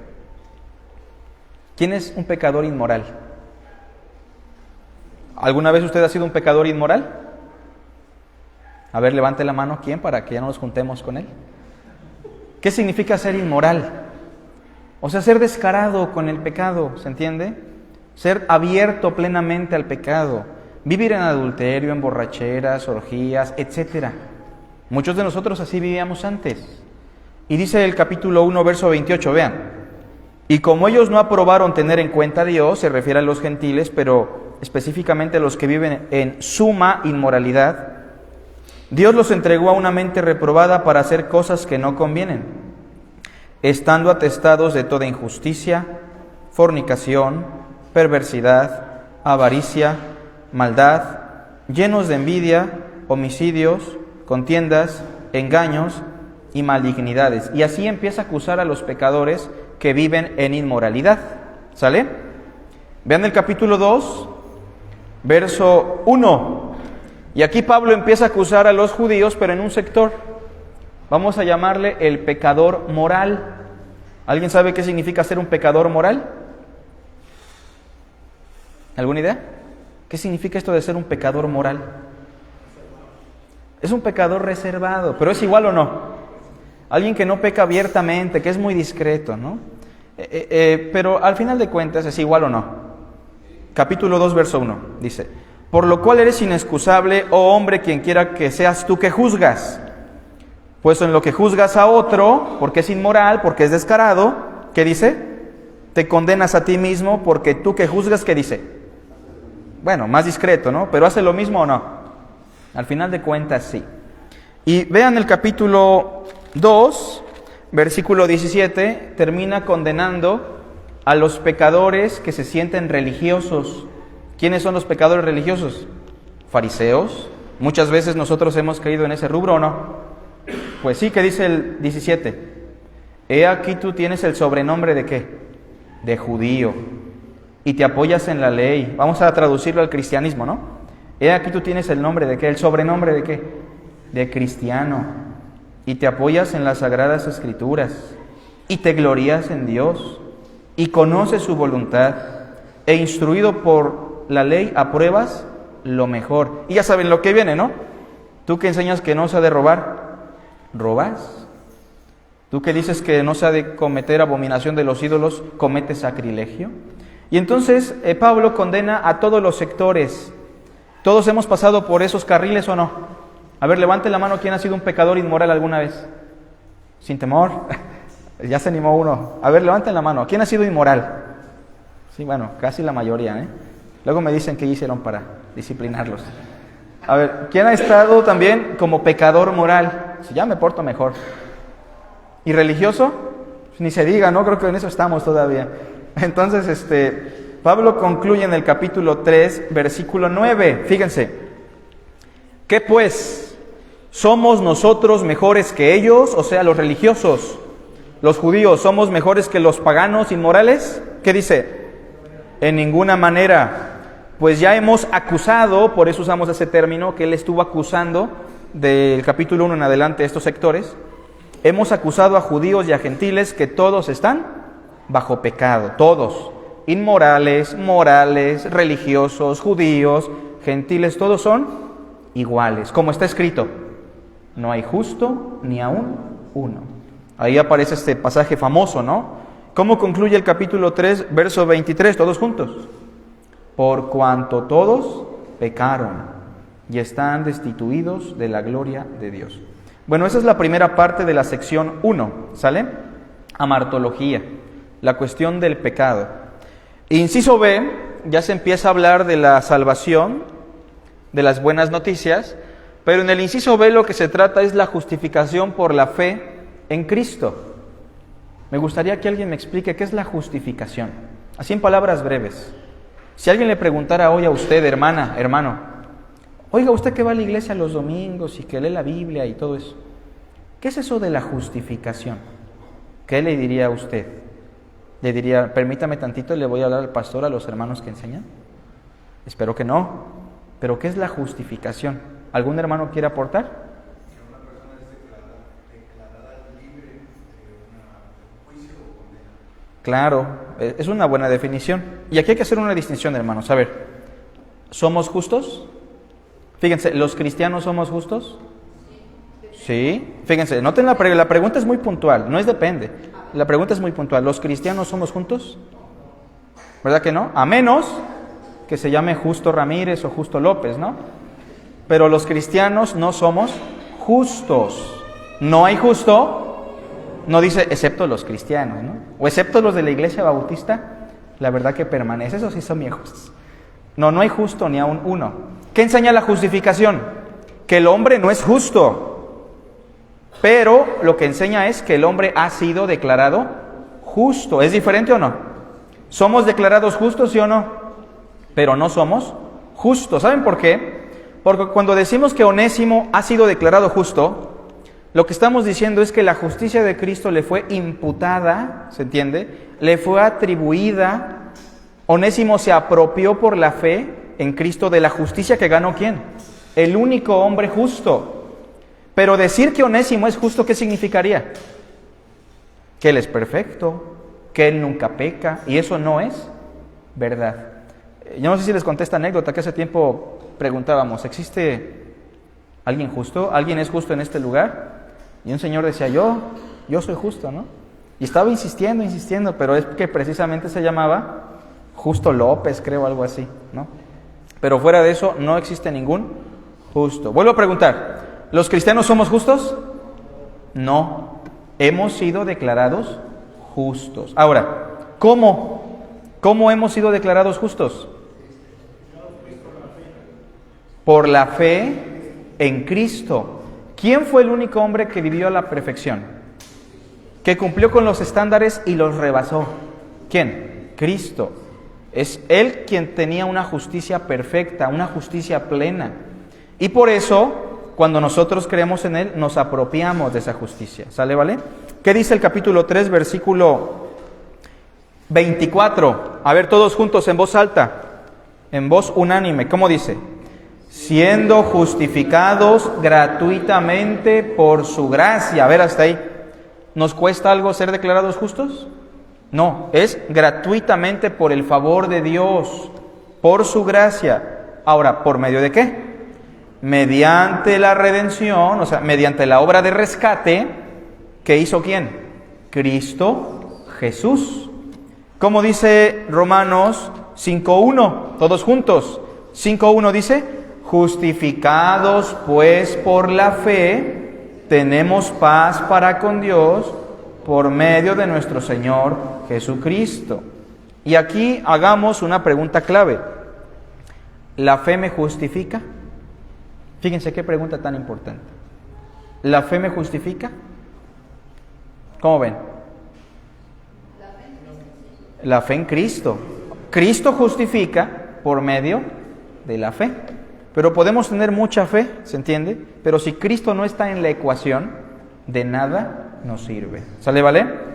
¿Quién es un pecador inmoral? ¿Alguna vez usted ha sido un pecador inmoral? A ver, levante la mano. ¿Quién? Para que ya no nos juntemos con él. ¿Qué significa ser inmoral? O sea, ser descarado con el pecado, ¿se entiende? Ser abierto plenamente al pecado. Vivir en adulterio, en borracheras, orgías, etc. Muchos de nosotros así vivíamos antes. Y dice el capítulo 1, verso 28, vean. Y como ellos no aprobaron tener en cuenta a Dios, se refiere a los gentiles, pero específicamente a los que viven en suma inmoralidad, Dios los entregó a una mente reprobada para hacer cosas que no convienen, estando atestados de toda injusticia, fornicación, perversidad, avaricia, maldad, llenos de envidia, homicidios, contiendas, engaños y malignidades. Y así empieza a acusar a los pecadores que viven en inmoralidad. ¿Sale? Vean el capítulo 2, verso 1. Y aquí Pablo empieza a acusar a los judíos, pero en un sector. Vamos a llamarle el pecador moral. ¿Alguien sabe qué significa ser un pecador moral? ¿Alguna idea? ¿Qué significa esto de ser un pecador moral? Es un pecador reservado, pero ¿es igual o no? Alguien que no peca abiertamente, que es muy discreto, ¿no? Pero al final de cuentas, ¿es igual o no? Capítulo 2, verso 1, dice: por lo cual eres inexcusable, oh hombre, quien quiera que seas tú que juzgas. Pues en lo que juzgas a otro, porque es inmoral, porque es descarado, ¿qué dice? Te condenas a ti mismo, porque tú que juzgas, ¿qué dice? Bueno, más discreto, ¿no? Pero ¿hace lo mismo o no? Al final de cuentas, sí. Y vean el capítulo 2, versículo 17, termina condenando a los pecadores que se sienten religiosos. ¿Quiénes son los pecadores religiosos? Fariseos. Muchas veces nosotros hemos caído en ese rubro, ¿o no? Pues sí, ¿qué dice el 17? He aquí tú tienes el sobrenombre ¿de qué? De judío. Y te apoyas en la ley. Vamos a traducirlo al cristianismo, ¿no? He aquí tú tienes el nombre ¿de qué? El sobrenombre ¿de qué? De cristiano. Y te apoyas en las sagradas escrituras. Y te glorías en Dios. Y conoces su voluntad. E instruido por la ley apruebas lo mejor. Y ya saben lo que viene, ¿no? Tú que enseñas que no se ha de robar, ¿robas? Tú que dices que no se ha de cometer abominación de los ídolos, ¿cometes sacrilegio? Y entonces Pablo condena a todos los sectores. ¿Todos hemos pasado por esos carriles o no? A ver, levante la mano, ¿quién ha sido un pecador inmoral alguna vez? Sin temor. Ya se animó uno. A ver, levanten la mano, ¿quién ha sido inmoral? Sí, bueno, casi la mayoría, ¿eh? Luego me dicen qué hicieron para disciplinarlos. A ver, ¿quién ha estado también como pecador moral? Si ya me porto mejor. ¿Y religioso? Ni se diga, ¿no? Creo que en eso estamos todavía. Entonces, Pablo concluye en el capítulo 3, versículo 9. Fíjense. ¿Qué pues? ¿Somos nosotros mejores que ellos? O sea, los religiosos, los judíos, ¿somos mejores que los paganos inmorales? ¿Qué dice? En ninguna manera. Pues ya hemos acusado, por eso usamos ese término, que él estuvo acusando del capítulo 1 en adelante estos sectores. Hemos acusado a judíos y a gentiles que todos están bajo pecado, todos, inmorales, morales, religiosos, judíos, gentiles, todos son iguales, como está escrito, no hay justo ni aún uno. Ahí aparece este pasaje famoso, ¿no? ¿Cómo concluye el capítulo 3, verso 23, todos juntos? Por cuanto todos pecaron y están destituidos de la gloria de Dios. Bueno, esa es la primera parte de la sección 1, ¿sale? Amartología, la cuestión del pecado. Inciso B, ya se empieza a hablar de la salvación, de las buenas noticias, pero en el inciso B lo que se trata es la justificación por la fe en Cristo. Me gustaría que alguien me explique qué es la justificación, así en palabras breves. Si alguien le preguntara hoy a usted, hermana, hermano, oiga, usted que va a la iglesia los domingos y que lee la Biblia y todo eso, ¿qué es eso de la justificación? ¿Qué le diría a usted? ¿Le diría, permítame tantito, le voy a hablar al pastor, a los hermanos que enseñan? Espero que no. ¿Pero qué es la justificación? ¿Algún hermano quiere aportar? Una persona es declarada libre de un juicio o condena. Claro, es una buena definición. Y aquí hay que hacer una distinción, hermanos. A ver, ¿somos justos? Fíjense, ¿los cristianos somos justos? Sí. Fíjense, noten la pregunta es muy puntual, no es depende. La pregunta es muy puntual. ¿Los cristianos somos justos? ¿Verdad que no? A menos que se llame Justo Ramírez o Justo López, ¿no? Pero los cristianos no somos justos. No hay justo, no dice excepto los cristianos, ¿no? O excepto los de la Iglesia Bautista, la verdad que permanece, esos sí son bien justos. No, no hay justo ni aún uno. ¿Qué enseña la justificación? Que el hombre no es justo, pero lo que enseña es que el hombre ha sido declarado justo. ¿Es diferente o no? ¿Somos declarados justos, sí o no? Pero no somos justos. ¿Saben por qué? Porque cuando decimos que Onésimo ha sido declarado justo, lo que estamos diciendo es que la justicia de Cristo le fue imputada, ¿se entiende? Le fue atribuida. Onésimo se apropió por la fe en Cristo de la justicia que ganó ¿quién? El único hombre justo. Pero decir que Onésimo es justo, ¿qué significaría? Que él es perfecto, que él nunca peca, y eso no es verdad. Yo no sé si les conté esta anécdota que hace tiempo preguntábamos, ¿existe alguien justo? ¿Alguien es justo en este lugar? Y un señor decía, yo soy justo, ¿no? Y estaba insistiendo, pero es que precisamente se llamaba Justo López, creo, algo así, ¿no? Pero fuera de eso, no existe ningún justo. Vuelvo a preguntar, ¿los cristianos somos justos? No, hemos sido declarados justos. Ahora, ¿cómo? ¿Cómo hemos sido declarados justos? Por la fe en Cristo. ¿Quién fue el único hombre que vivió a la perfección? Que cumplió con los estándares y los rebasó. ¿Quién? Cristo. Es Él quien tenía una justicia perfecta, una justicia plena. Y por eso, cuando nosotros creemos en Él, nos apropiamos de esa justicia. ¿Sale, vale? ¿Qué dice el capítulo 3, versículo 24? A ver, todos juntos en voz alta, en voz unánime. ¿Cómo dice? Siendo justificados gratuitamente por su gracia. A ver, hasta ahí. ¿Nos cuesta algo ser declarados justos? No, es gratuitamente por el favor de Dios, por su gracia. Ahora, ¿por medio de qué? Mediante la redención, o sea, mediante la obra de rescate que hizo ¿quién? Cristo Jesús. Como dice Romanos 5.1, todos juntos. 5.1 dice, justificados pues por la fe, tenemos paz para con Dios por medio de nuestro Señor Jesucristo. Y aquí hagamos una pregunta clave. ¿La fe me justifica? Fíjense qué pregunta tan importante. ¿La fe me justifica? ¿Cómo ven? La fe en Cristo. Cristo justifica por medio de la fe. Pero podemos tener mucha fe, ¿se entiende? Pero si Cristo no está en la ecuación, de nada nos sirve. ¿Sale, vale?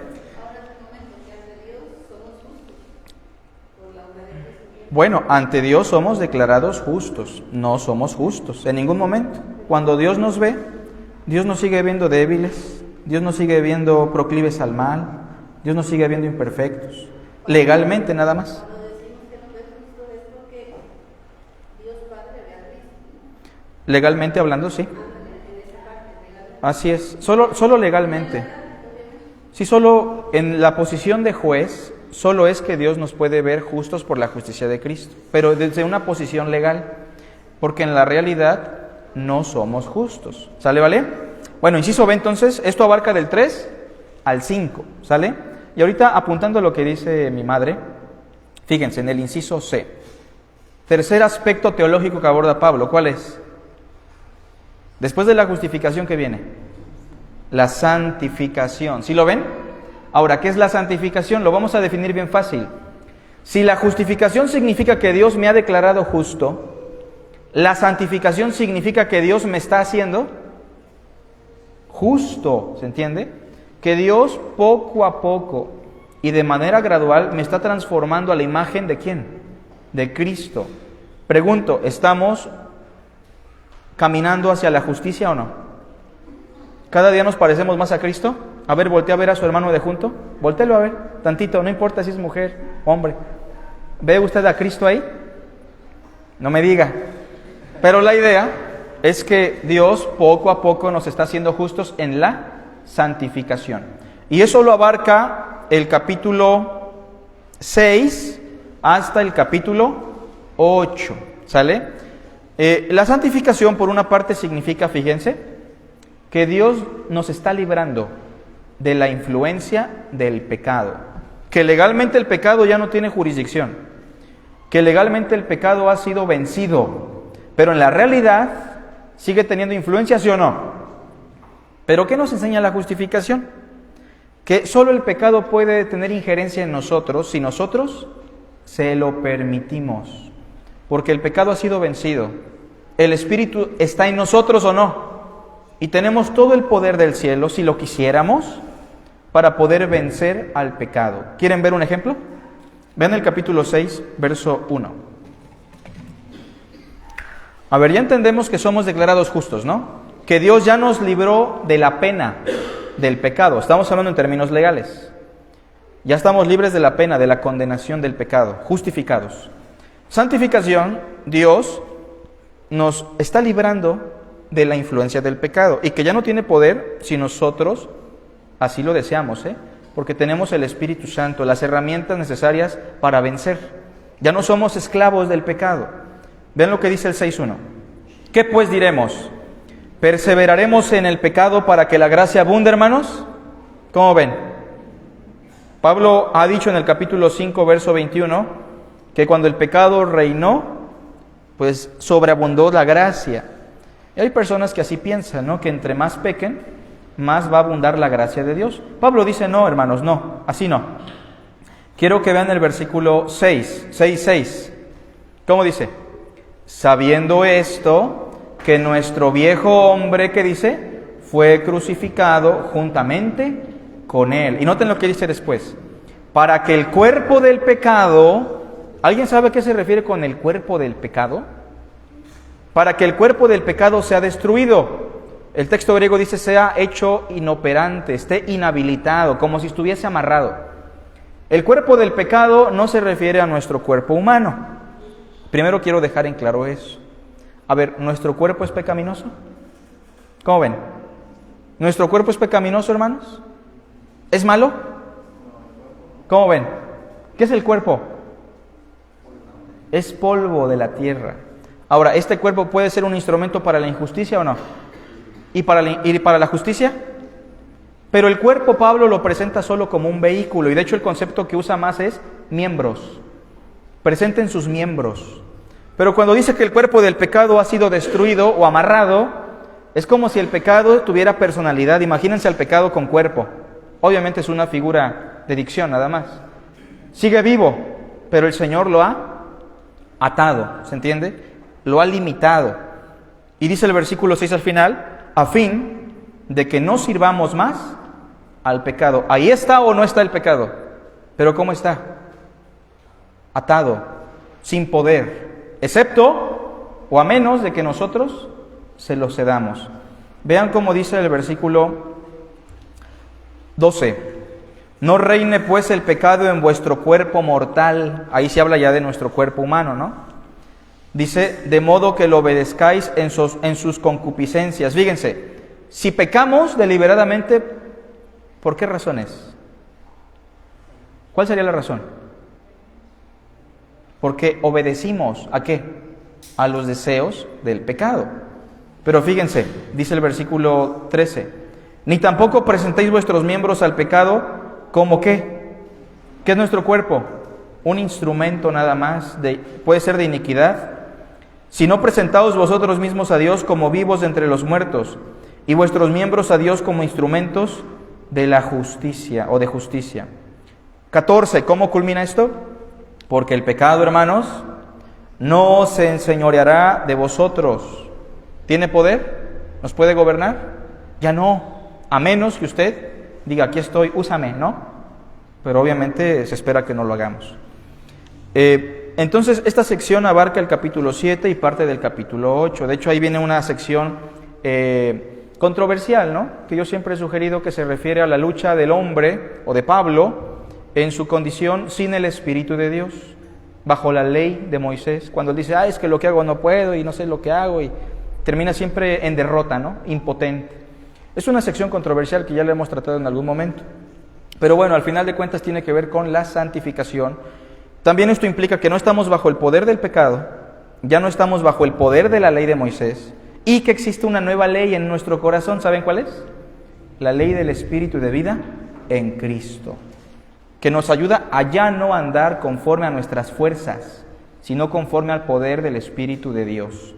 Bueno, ante Dios somos declarados justos, no somos justos en ningún momento. Cuando Dios nos ve, Dios nos sigue viendo débiles, Dios nos sigue viendo proclives al mal, Dios nos sigue viendo imperfectos, legalmente nada más. Legalmente hablando, sí. Así es, solo legalmente. Sí, solo en la posición de juez, solo es que Dios nos puede ver justos por la justicia de Cristo, pero desde una posición legal, porque en la realidad no somos justos. ¿Sale, vale? Bueno, inciso B entonces, esto abarca del 3 al 5, ¿sale? Y ahorita apuntando a lo que dice mi madre, fíjense, en el inciso C. Tercer aspecto teológico que aborda Pablo, ¿cuál es? Después de la justificación, ¿qué viene? La santificación. ¿Sí lo ven? Ahora, ¿qué es la santificación? Lo vamos a definir bien fácil. Si la justificación significa que Dios me ha declarado justo, la santificación significa que Dios me está haciendo justo, ¿se entiende? Que Dios poco a poco y de manera gradual me está transformando a la imagen ¿de quién? De Cristo. Pregunto, ¿estamos caminando hacia la justicia o no? ¿Cada día nos parecemos más a Cristo? A ver, voltea a ver a su hermano de junto. Voltéelo a ver, tantito, no importa si es mujer, hombre. ¿Ve usted a Cristo ahí? No me diga. Pero la idea es que Dios poco a poco nos está haciendo justos en la santificación. Y eso lo abarca el capítulo 6 hasta el capítulo 8. ¿Sale? La santificación, por una parte, significa, fíjense, que Dios nos está librando de la influencia del pecado. Que legalmente el pecado ya no tiene jurisdicción. Que legalmente el pecado ha sido vencido. Pero en la realidad sigue teniendo influencia, ¿sí o no? ¿Pero qué nos enseña la justificación? Que solo el pecado puede tener injerencia en nosotros si nosotros se lo permitimos. Porque el pecado ha sido vencido. El Espíritu está en nosotros o no. Y tenemos todo el poder del cielo, si lo quisiéramos, para poder vencer al pecado. ¿Quieren ver un ejemplo? Vean el capítulo 6, verso 1. A ver, ya entendemos que somos declarados justos, ¿no? Que Dios ya nos libró de la pena del pecado. Estamos hablando en términos legales. Ya estamos libres de la pena, de la condenación del pecado, justificados. Santificación, Dios nos está librando de la influencia del pecado y que ya no tiene poder si nosotros así lo deseamos, porque tenemos el Espíritu Santo, las herramientas necesarias para vencer. Ya no somos esclavos del pecado. Vean lo que dice el 6.1. ¿Qué pues diremos? ¿Perseveraremos en el pecado para que la gracia abunde, hermanos? ¿Cómo ven? Pablo ha dicho en el capítulo 5, verso 21, que cuando el pecado reinó, pues sobreabundó la gracia. Y hay personas que así piensan, ¿no? Que entre más pequen, más va a abundar la gracia de Dios. Pablo dice, no, hermanos, no, así no. Quiero que vean el versículo 6. ¿Cómo dice? Sabiendo esto, que nuestro viejo hombre, ¿qué dice? Fue crucificado juntamente con él. Y noten lo que dice después. Para que el cuerpo del pecado, ¿alguien sabe a qué se refiere con el cuerpo del pecado? Para que el cuerpo del pecado sea destruido. El texto griego dice sea hecho inoperante, esté inhabilitado, como si estuviese amarrado. El cuerpo del pecado no se refiere a nuestro cuerpo humano. Primero quiero dejar en claro eso. A ver, ¿nuestro cuerpo es pecaminoso? ¿Cómo ven? ¿Nuestro cuerpo es pecaminoso, hermanos? ¿Es malo? ¿Cómo ven? ¿Qué es el cuerpo? Es polvo de la tierra. Ahora, ¿este cuerpo puede ser un instrumento para la injusticia o no? ¿Y para la justicia? Pero el cuerpo Pablo lo presenta solo como un vehículo, y de hecho el concepto que usa más es miembros. Presenten sus miembros. Pero cuando dice que el cuerpo del pecado ha sido destruido o amarrado, es como si el pecado tuviera personalidad. Imagínense al pecado con cuerpo. Obviamente es una figura de dicción nada más. Sigue vivo, pero el Señor lo ha atado, ¿se entiende? Lo ha limitado. Y dice el versículo 6 al final, a fin de que no sirvamos más al pecado. ¿Ahí está o no está el pecado? ¿Pero cómo está? Atado, sin poder, excepto o a menos de que nosotros se lo cedamos. Vean cómo dice el versículo 12. No reine pues el pecado en vuestro cuerpo mortal. Ahí se habla ya de nuestro cuerpo humano, ¿no? Dice, de modo que lo obedezcáis en sus concupiscencias. Fíjense, si pecamos deliberadamente, ¿por qué razones? ¿Cuál sería la razón? Porque obedecimos, ¿a qué? A los deseos del pecado. Pero fíjense, dice el versículo 13, ni tampoco presentéis vuestros miembros al pecado como ¿qué? ¿Qué es nuestro cuerpo? Un instrumento nada más, puede ser de iniquidad. Si no presentaos vosotros mismos a Dios como vivos de entre los muertos, y vuestros miembros a Dios como instrumentos de la justicia o de justicia. 14, ¿cómo culmina esto? Porque el pecado, hermanos, no se enseñoreará de vosotros. ¿Tiene poder? ¿Nos puede gobernar? Ya no, a menos que usted diga, aquí estoy, úsame, ¿no? Pero obviamente se espera que no lo hagamos. Entonces, esta sección abarca el capítulo 7 y parte del capítulo 8. De hecho, ahí viene una sección controversial, ¿no? Que yo siempre he sugerido que se refiere a la lucha del hombre o de Pablo en su condición sin el Espíritu de Dios, bajo la ley de Moisés, cuando él dice, es que lo que hago no puedo y no sé lo que hago, y termina siempre en derrota, ¿no? Impotente. Es una sección controversial que ya la hemos tratado en algún momento, pero bueno, al final de cuentas tiene que ver con la santificación. También esto implica que no estamos bajo el poder del pecado, ya no estamos bajo el poder de la ley de Moisés, y que existe una nueva ley en nuestro corazón. ¿Saben cuál es? La ley del Espíritu de vida en Cristo, que nos ayuda a ya no andar conforme a nuestras fuerzas, sino conforme al poder del Espíritu de Dios.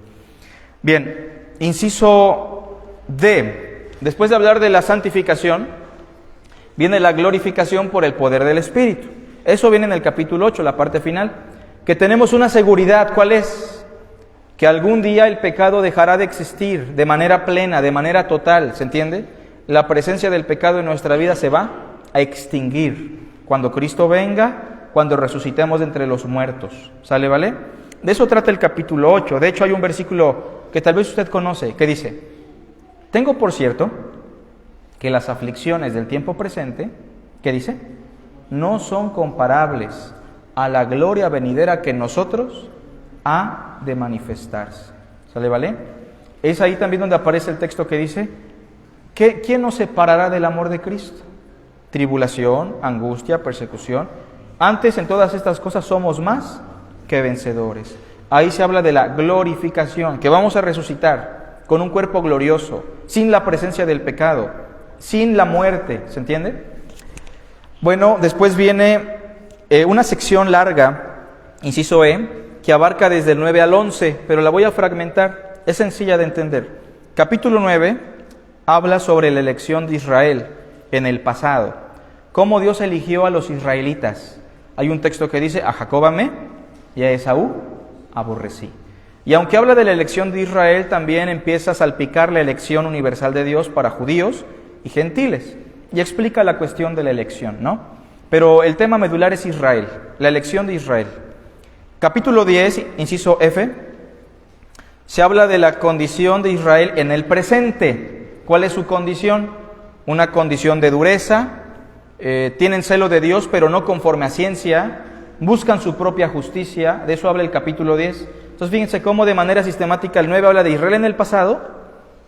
Bien, inciso D. Después de hablar de la santificación, viene la glorificación por el poder del Espíritu. Eso viene en el capítulo 8, la parte final, que tenemos una seguridad. ¿Cuál es? Que algún día el pecado dejará de existir de manera plena, de manera total, ¿se entiende? La presencia del pecado en nuestra vida se va a extinguir cuando Cristo venga, cuando resucitemos de entre los muertos. ¿Sale, vale? De eso trata el capítulo 8. De hecho, hay un versículo que tal vez usted conoce, que dice, tengo por cierto que las aflicciones del tiempo presente, ¿qué dice? No son comparables a la gloria venidera que en nosotros ha de manifestarse. ¿Sale, vale? Es ahí también donde aparece el texto que dice, ¿quién nos separará del amor de Cristo? Tribulación, angustia, persecución. Antes en todas estas cosas somos más que vencedores. Ahí se habla de la glorificación, que vamos a resucitar con un cuerpo glorioso, sin la presencia del pecado, sin la muerte, ¿se entiende? Bueno, después viene una sección larga, inciso E, que abarca desde el 9 al 11, pero la voy a fragmentar, es sencilla de entender. Capítulo 9 habla sobre la elección de Israel en el pasado, cómo Dios eligió a los israelitas. Hay un texto que dice, a Jacob amé y a Esaú aborrecí. Y aunque habla de la elección de Israel, también empieza a salpicar la elección universal de Dios para judíos y gentiles, y explica la cuestión de la elección, ¿no? Pero el tema medular es Israel, la elección de Israel. Capítulo 10, inciso F, se habla de la condición de Israel en el presente. ¿Cuál es su condición? Una condición de dureza, tienen celo de Dios, pero no conforme a ciencia, buscan su propia justicia, de eso habla el capítulo 10. Entonces fíjense cómo de manera sistemática el 9 habla de Israel en el pasado,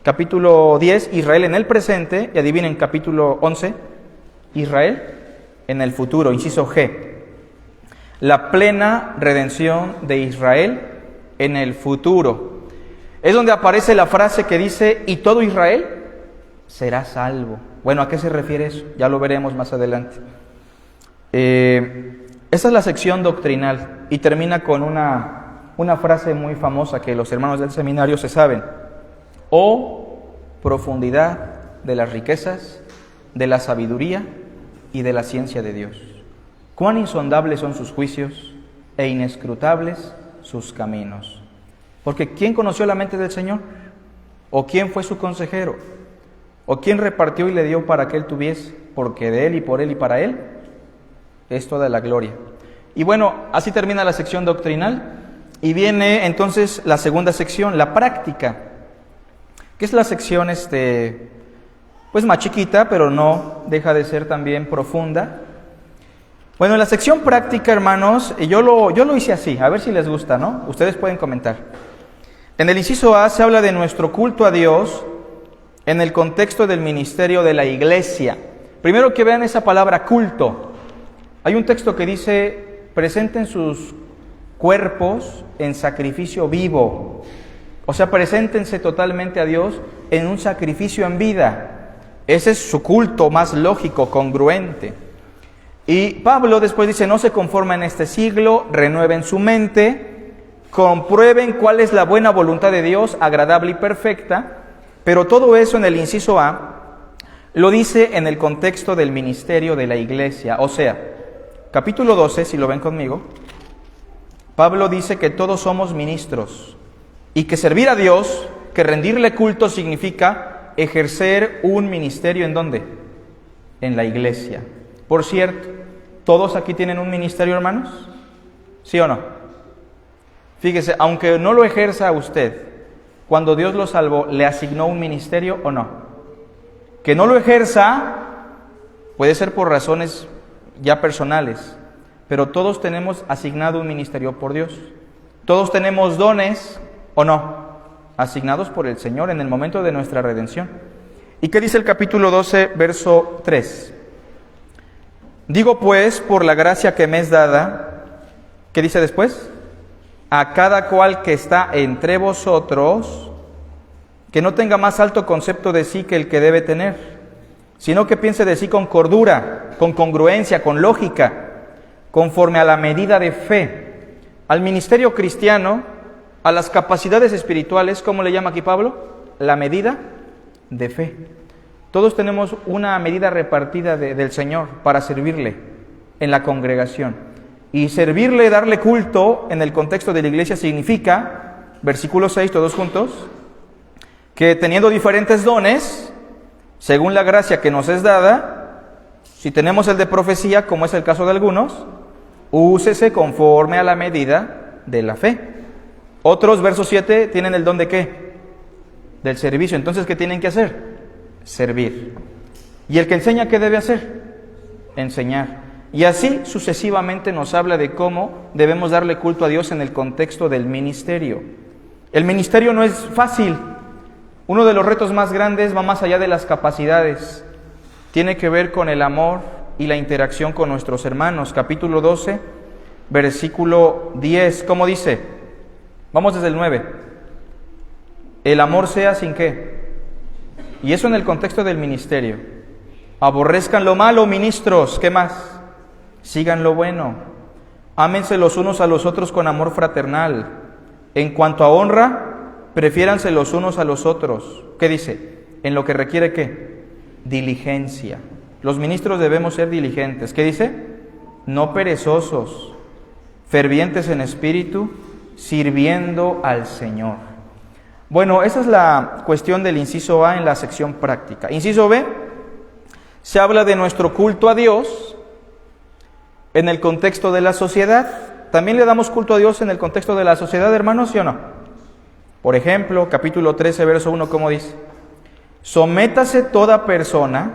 capítulo 10, Israel en el presente, y adivinen, capítulo 11, Israel en el futuro, inciso G. La plena redención de Israel en el futuro. Es donde aparece la frase que dice, y todo Israel será salvo. Bueno, ¿a qué se refiere eso? Ya lo veremos más adelante. Esa es la sección doctrinal y termina con una frase muy famosa que los hermanos del seminario se saben. Oh, profundidad de las riquezas, de la sabiduría y de la ciencia de Dios. Cuán insondables son sus juicios e inescrutables sus caminos. Porque ¿quién conoció la mente del Señor? ¿O quién fue su consejero? ¿O quién repartió y le dio para que él tuviese? Porque de él y por él y para él es toda la gloria. Y bueno, así termina la sección doctrinal y viene entonces la segunda sección, la práctica, que es la sección pues más chiquita, pero no deja de ser también profunda. Bueno, en la sección práctica, hermanos, yo lo hice así, a ver si les gusta, ¿no? Ustedes pueden comentar. En el inciso A se habla de nuestro culto a Dios en el contexto del ministerio de la iglesia. Primero que vean esa palabra culto. Hay un texto que dice, presenten sus cuerpos en sacrificio vivo. O sea, preséntense totalmente a Dios en un sacrificio en vida. Ese es su culto más lógico, congruente. Y Pablo después dice, no se conformen en este siglo, renueven su mente, comprueben cuál es la buena voluntad de Dios, agradable y perfecta. Pero todo eso en el inciso A lo dice en el contexto del ministerio de la iglesia. O sea, capítulo 12, si lo ven conmigo, Pablo dice que todos somos ministros y que servir a Dios, que rendirle culto significa ejercer un ministerio ¿en dónde? En la iglesia. Por cierto, ¿todos aquí tienen un ministerio, hermanos? ¿Sí o no? Fíjese, aunque no lo ejerza usted, cuando Dios lo salvó, ¿le asignó un ministerio o no? Que no lo ejerza puede ser por razones ya personales, pero todos tenemos asignado un ministerio por Dios. Todos tenemos dones, ¿o no?, asignados por el Señor en el momento de nuestra redención. ¿Y qué dice el capítulo 12, verso 3? Digo pues, por la gracia que me es dada, ¿qué dice después? A cada cual que está entre vosotros, que no tenga más alto concepto de sí que el que debe tener, sino que piense de sí con cordura, con congruencia, con lógica, conforme a la medida de fe. Al ministerio cristiano, a las capacidades espirituales, ¿cómo le llama aquí Pablo? La medida de fe. Todos tenemos una medida repartida del Señor para servirle en la congregación. Y servirle, darle culto en el contexto de la iglesia significa, versículo 6, todos juntos, que teniendo diferentes dones, según la gracia que nos es dada, si tenemos el de profecía, como es el caso de algunos, úsese conforme a la medida de la fe. Otros, verso 7, tienen el don de ¿qué? Del servicio. Entonces, ¿qué tienen que hacer? Servir. ¿Y el que enseña qué debe hacer? Enseñar. Y así sucesivamente nos habla de cómo debemos darle culto a Dios en el contexto del ministerio. El ministerio no es fácil. Uno de los retos más grandes va más allá de las capacidades. Tiene que ver con el amor y la interacción con nuestros hermanos. Capítulo 12, versículo 10. ¿Cómo dice? Vamos desde el 9. El amor sea sin qué. Y eso en el contexto del ministerio. Aborrezcan lo malo, ministros. ¿Qué más? Sigan lo bueno. Ámense los unos a los otros con amor fraternal. En cuanto a honra, prefiéranse los unos a los otros. ¿Qué dice? En lo que requiere ¿qué? Diligencia. Los ministros debemos ser diligentes. ¿Qué dice? No perezosos, fervientes en espíritu, sirviendo al Señor. Bueno, esa es la cuestión del inciso A en la sección práctica. Inciso B, se habla de nuestro culto a Dios en el contexto de la sociedad. ¿También le damos culto a Dios en el contexto de la sociedad, hermanos, sí o no? Por ejemplo, capítulo 13, verso 1, ¿cómo dice? Sométase toda persona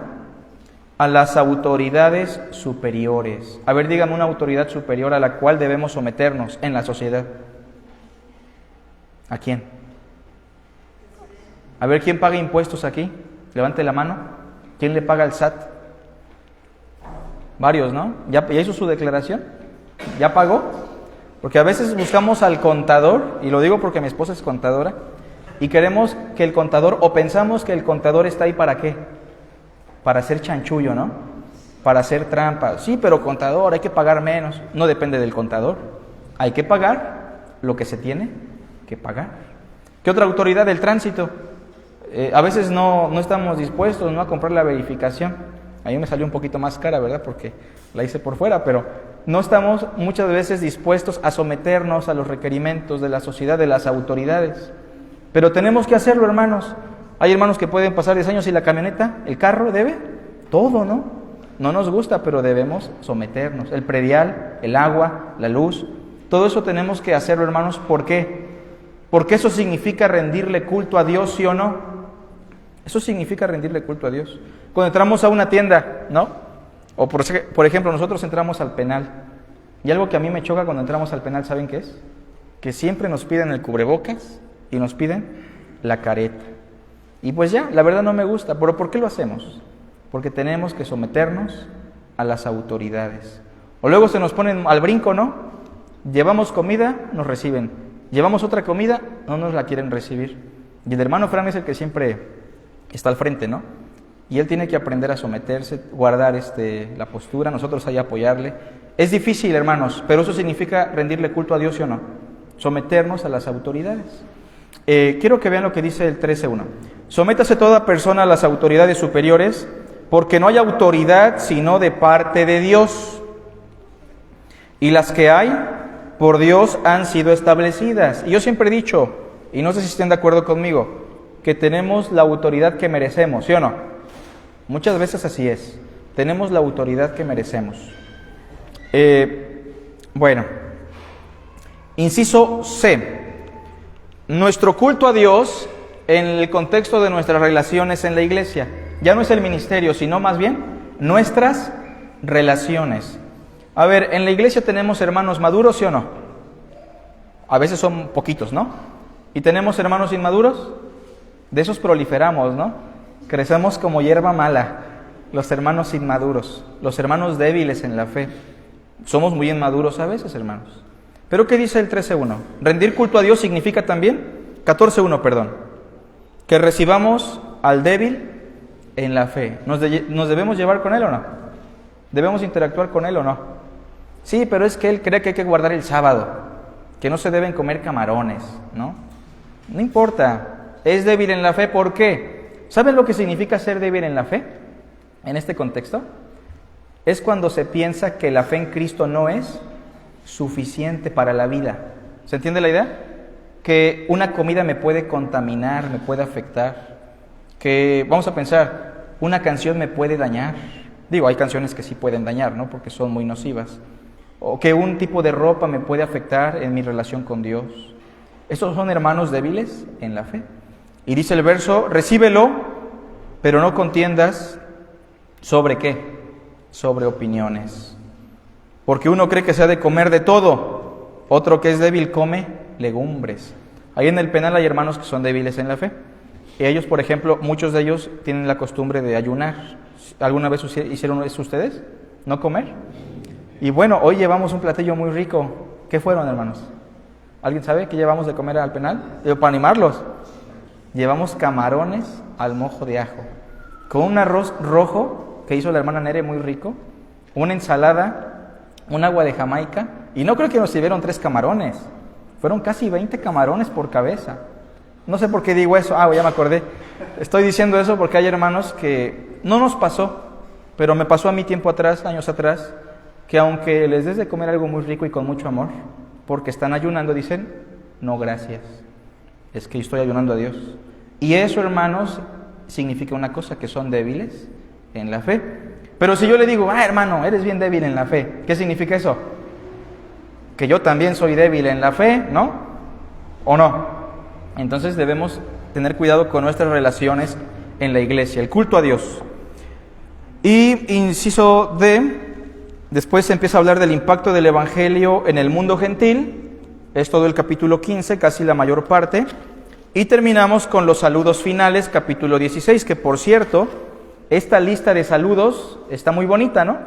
a las autoridades superiores. A ver, dígame una autoridad superior a la cual debemos someternos en la sociedad. ¿A quién? A ver, ¿quién paga impuestos aquí? Levante la mano. ¿Quién le paga al SAT? Varios, ¿no? ¿Ya hizo su declaración? ¿Ya pagó? Porque a veces buscamos al contador, y lo digo porque mi esposa es contadora, y queremos que el contador, o pensamos que el contador está ahí ¿para qué? Para hacer chanchullo, ¿no? Para hacer trampa. Sí, pero contador, hay que pagar menos. No depende del contador. Hay que pagar lo que se tiene que pagar. ¿Qué otra autoridad? Del tránsito. A veces no estamos dispuestos, ¿no?, a comprar la verificación. A mí me salió un poquito más cara, ¿verdad? Porque la hice por fuera, pero no estamos muchas veces dispuestos a someternos a los requerimientos de la sociedad, de las autoridades. Pero tenemos que hacerlo, hermanos. Hay hermanos que pueden pasar 10 años y la camioneta, el carro debe todo, ¿no? No nos gusta, pero debemos someternos. El predial, el agua, la luz, todo eso tenemos que hacerlo, hermanos. ¿Por qué? Porque eso significa rendirle culto a Dios, ¿sí o no? Eso significa rendirle culto a Dios. Cuando entramos a una tienda, ¿no? O por ejemplo, nosotros entramos al penal. Y algo que a mí me choca cuando entramos al penal, ¿saben qué es? Que siempre nos piden el cubrebocas y nos piden la careta. Y pues ya, la verdad no me gusta. ¿Pero por qué lo hacemos? Porque tenemos que someternos a las autoridades. O luego se nos ponen al brinco, ¿no? Llevamos comida, nos reciben. Llevamos otra comida, no nos la quieren recibir. Y el hermano Fran es el que siempre está al frente, ¿no? Y él tiene que aprender a someterse, guardar la postura, nosotros ahí apoyarle. Es difícil, hermanos, pero eso significa rendirle culto a Dios, ¿sí o no? Someternos a las autoridades. Quiero que vean lo que dice el 13.1. Sométase toda persona a las autoridades superiores, porque no hay autoridad sino de parte de Dios. Y las que hay, por Dios han sido establecidas. Y yo siempre he dicho, y no sé si estén de acuerdo conmigo, que tenemos la autoridad que merecemos, ¿sí o no? Muchas veces así es. Tenemos la autoridad que merecemos. Bueno, inciso C. Nuestro culto a Dios en el contexto de nuestras relaciones en la iglesia. Ya no es el ministerio, sino más bien nuestras relaciones. A ver, en la iglesia tenemos hermanos maduros, ¿sí o no? A veces son poquitos, ¿no? ¿Y tenemos hermanos inmaduros? De esos proliferamos, ¿no? Crecemos como hierba mala, los hermanos inmaduros, los hermanos débiles en la fe. Somos muy inmaduros a veces, hermanos. ¿Pero qué dice el 13.1? Rendir culto a Dios significa también, 14.1, perdón, que recibamos al débil en la fe. ¿Nos debemos llevar con él o no? ¿Debemos interactuar con él o no? Sí, pero es que él cree que hay que guardar el sábado, que no se deben comer camarones, ¿no? No importa, es débil en la fe, ¿por qué? ¿Saben lo que significa ser débil en la fe? En este contexto, es cuando se piensa que la fe en Cristo no es suficiente para la vida. ¿Se entiende la idea? Que una comida me puede contaminar, me puede afectar, que, vamos a pensar, una canción me puede dañar. Digo, hay canciones que sí pueden dañar, ¿no? Porque son muy nocivas. O que un tipo de ropa me puede afectar en mi relación con Dios. Esos son hermanos débiles en la fe. Y dice el verso, recíbelo, pero no contiendas ¿sobre qué? Sobre opiniones. Porque uno cree que se ha de comer de todo, otro que es débil come legumbres. Ahí en el penal hay hermanos que son débiles en la fe. Y ellos, por ejemplo, muchos de ellos tienen la costumbre de ayunar. ¿Alguna vez hicieron eso ustedes? ¿No comer? Y bueno, hoy llevamos un platillo muy rico. ¿Qué fueron, hermanos? ¿Alguien sabe qué llevamos de comer al penal? Para animarlos. Llevamos camarones al mojo de ajo, con un arroz rojo que hizo la hermana Nere muy rico, una ensalada, un agua de Jamaica, y no creo que nos sirvieron 3 camarones, fueron casi 20 camarones por cabeza. No sé por qué digo eso, ya me acordé. Estoy diciendo eso porque hay hermanos que no nos pasó, pero me pasó a mí tiempo atrás, años atrás, que aunque les des de comer algo muy rico y con mucho amor, porque están ayunando, dicen, no gracias, es que estoy ayunando a Dios. Y eso, hermanos, significa una cosa, que son débiles en la fe. Pero si yo le digo, hermano, eres bien débil en la fe, ¿qué significa eso? Que yo también soy débil en la fe, ¿no? ¿O no? Entonces debemos tener cuidado con nuestras relaciones en la iglesia, el culto a Dios. Y inciso D, después se empieza a hablar del impacto del Evangelio en el mundo gentil, es todo el capítulo 15, casi la mayor parte, y terminamos con los saludos finales, capítulo 16, que por cierto, esta lista de saludos está muy bonita, ¿no?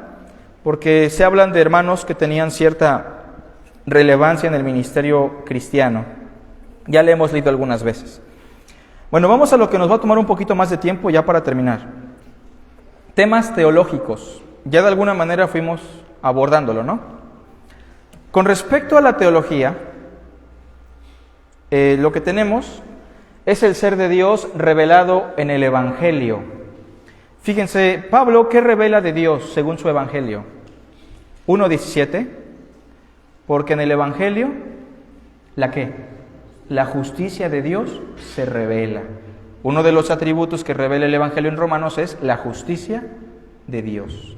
Porque se hablan de hermanos que tenían cierta relevancia en el ministerio cristiano. Ya le hemos leído algunas veces. Bueno, vamos a lo que nos va a tomar un poquito más de tiempo ya para terminar. Temas teológicos. Ya de alguna manera fuimos abordándolo, ¿no? Con respecto a la teología, lo que tenemos es el ser de Dios revelado en el Evangelio. Fíjense, Pablo, ¿qué revela de Dios según su Evangelio? 1:17, porque en el Evangelio, ¿la qué? La justicia de Dios se revela. Uno de los atributos que revela el Evangelio en Romanos es la justicia de Dios.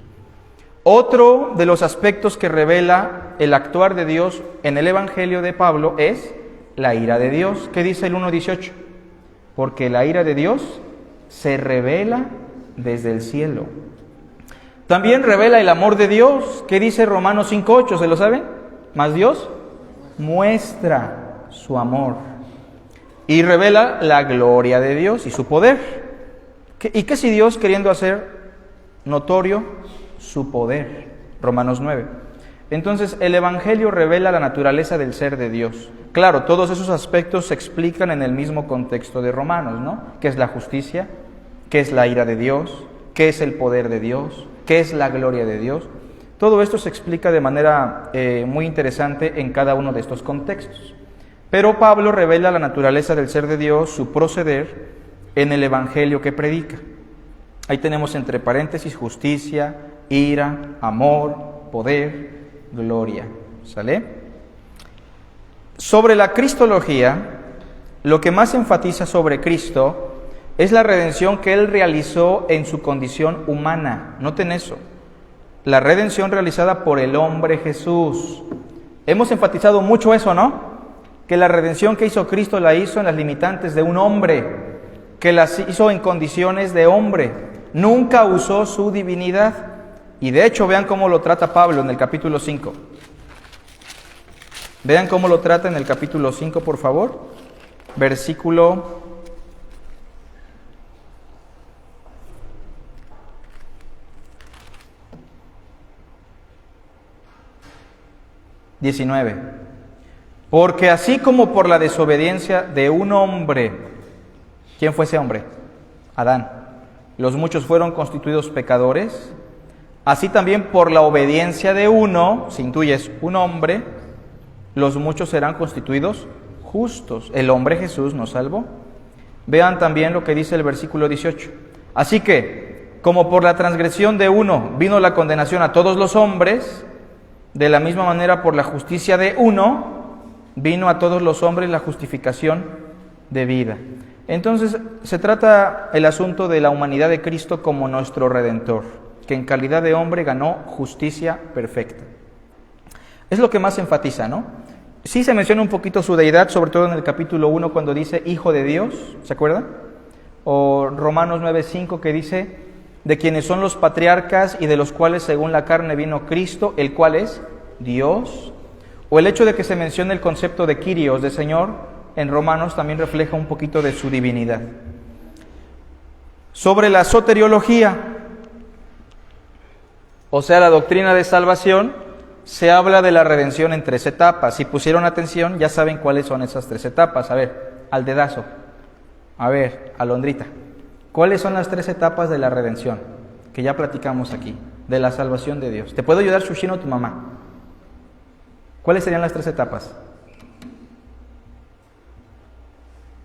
Otro de los aspectos que revela el actuar de Dios en el Evangelio de Pablo es la ira de Dios. ¿Qué dice el 1:18? Porque la ira de Dios se revela desde el cielo. También revela el amor de Dios. ¿Qué dice Romanos 5:8? ¿Se lo saben? Más Dios muestra su amor. Y revela la gloria de Dios y su poder. ¿Y qué si Dios, queriendo hacer notorio su poder? Romanos 9. Entonces, el Evangelio revela la naturaleza del ser de Dios. Claro, todos esos aspectos se explican en el mismo contexto de Romanos, ¿no? ¿Qué es la justicia? ¿Qué es la ira de Dios? ¿Qué es el poder de Dios? ¿Qué es la gloria de Dios? Todo esto se explica de manera muy interesante en cada uno de estos contextos. Pero Pablo revela la naturaleza del ser de Dios, su proceder, en el Evangelio que predica. Ahí tenemos entre paréntesis justicia, ira, amor, poder, gloria. ¿Sale? Sobre la cristología, lo que más enfatiza sobre Cristo es la redención que Él realizó en su condición humana. Noten eso. La redención realizada por el hombre Jesús. Hemos enfatizado mucho eso, ¿no? Que la redención que hizo Cristo la hizo en las limitantes de un hombre, que las hizo en condiciones de hombre. Nunca usó su divinidad. Y de hecho, vean cómo lo trata Pablo en el capítulo 5. Vean cómo lo trata en el capítulo 5, por favor. Versículo 19. Porque así como por la desobediencia de un hombre, ¿quién fue ese hombre? Adán. Los muchos fueron constituidos pecadores, así también por la obediencia de uno, si intuyes un hombre, los muchos serán constituidos justos. El hombre Jesús nos salvó. Vean también lo que dice el versículo 18. Así que, como por la transgresión de uno vino la condenación a todos los hombres, de la misma manera por la justicia de uno vino a todos los hombres la justificación de vida. Entonces se trata el asunto de la humanidad de Cristo como nuestro Redentor, que en calidad de hombre ganó justicia perfecta. Es lo que más enfatiza, ¿no? Sí se menciona un poquito su deidad, sobre todo en el capítulo 1 cuando dice Hijo de Dios, ¿se acuerdan? O Romanos 9:5 que dice de quienes son los patriarcas y de los cuales según la carne vino Cristo, el cual es Dios. O el hecho de que se mencione el concepto de Kyrios, de Señor, en Romanos también refleja un poquito de su divinidad. Sobre la soteriología, o sea, la doctrina de salvación, se habla de la redención en 3 etapas. Si pusieron atención, ya saben cuáles son esas 3 etapas. A ver, al dedazo. A ver, alondrita. ¿Cuáles son las 3 etapas de la redención? Que ya platicamos aquí, de la salvación de Dios. ¿Te puedo ayudar, Shushino, tu mamá? ¿Cuáles serían las 3 etapas?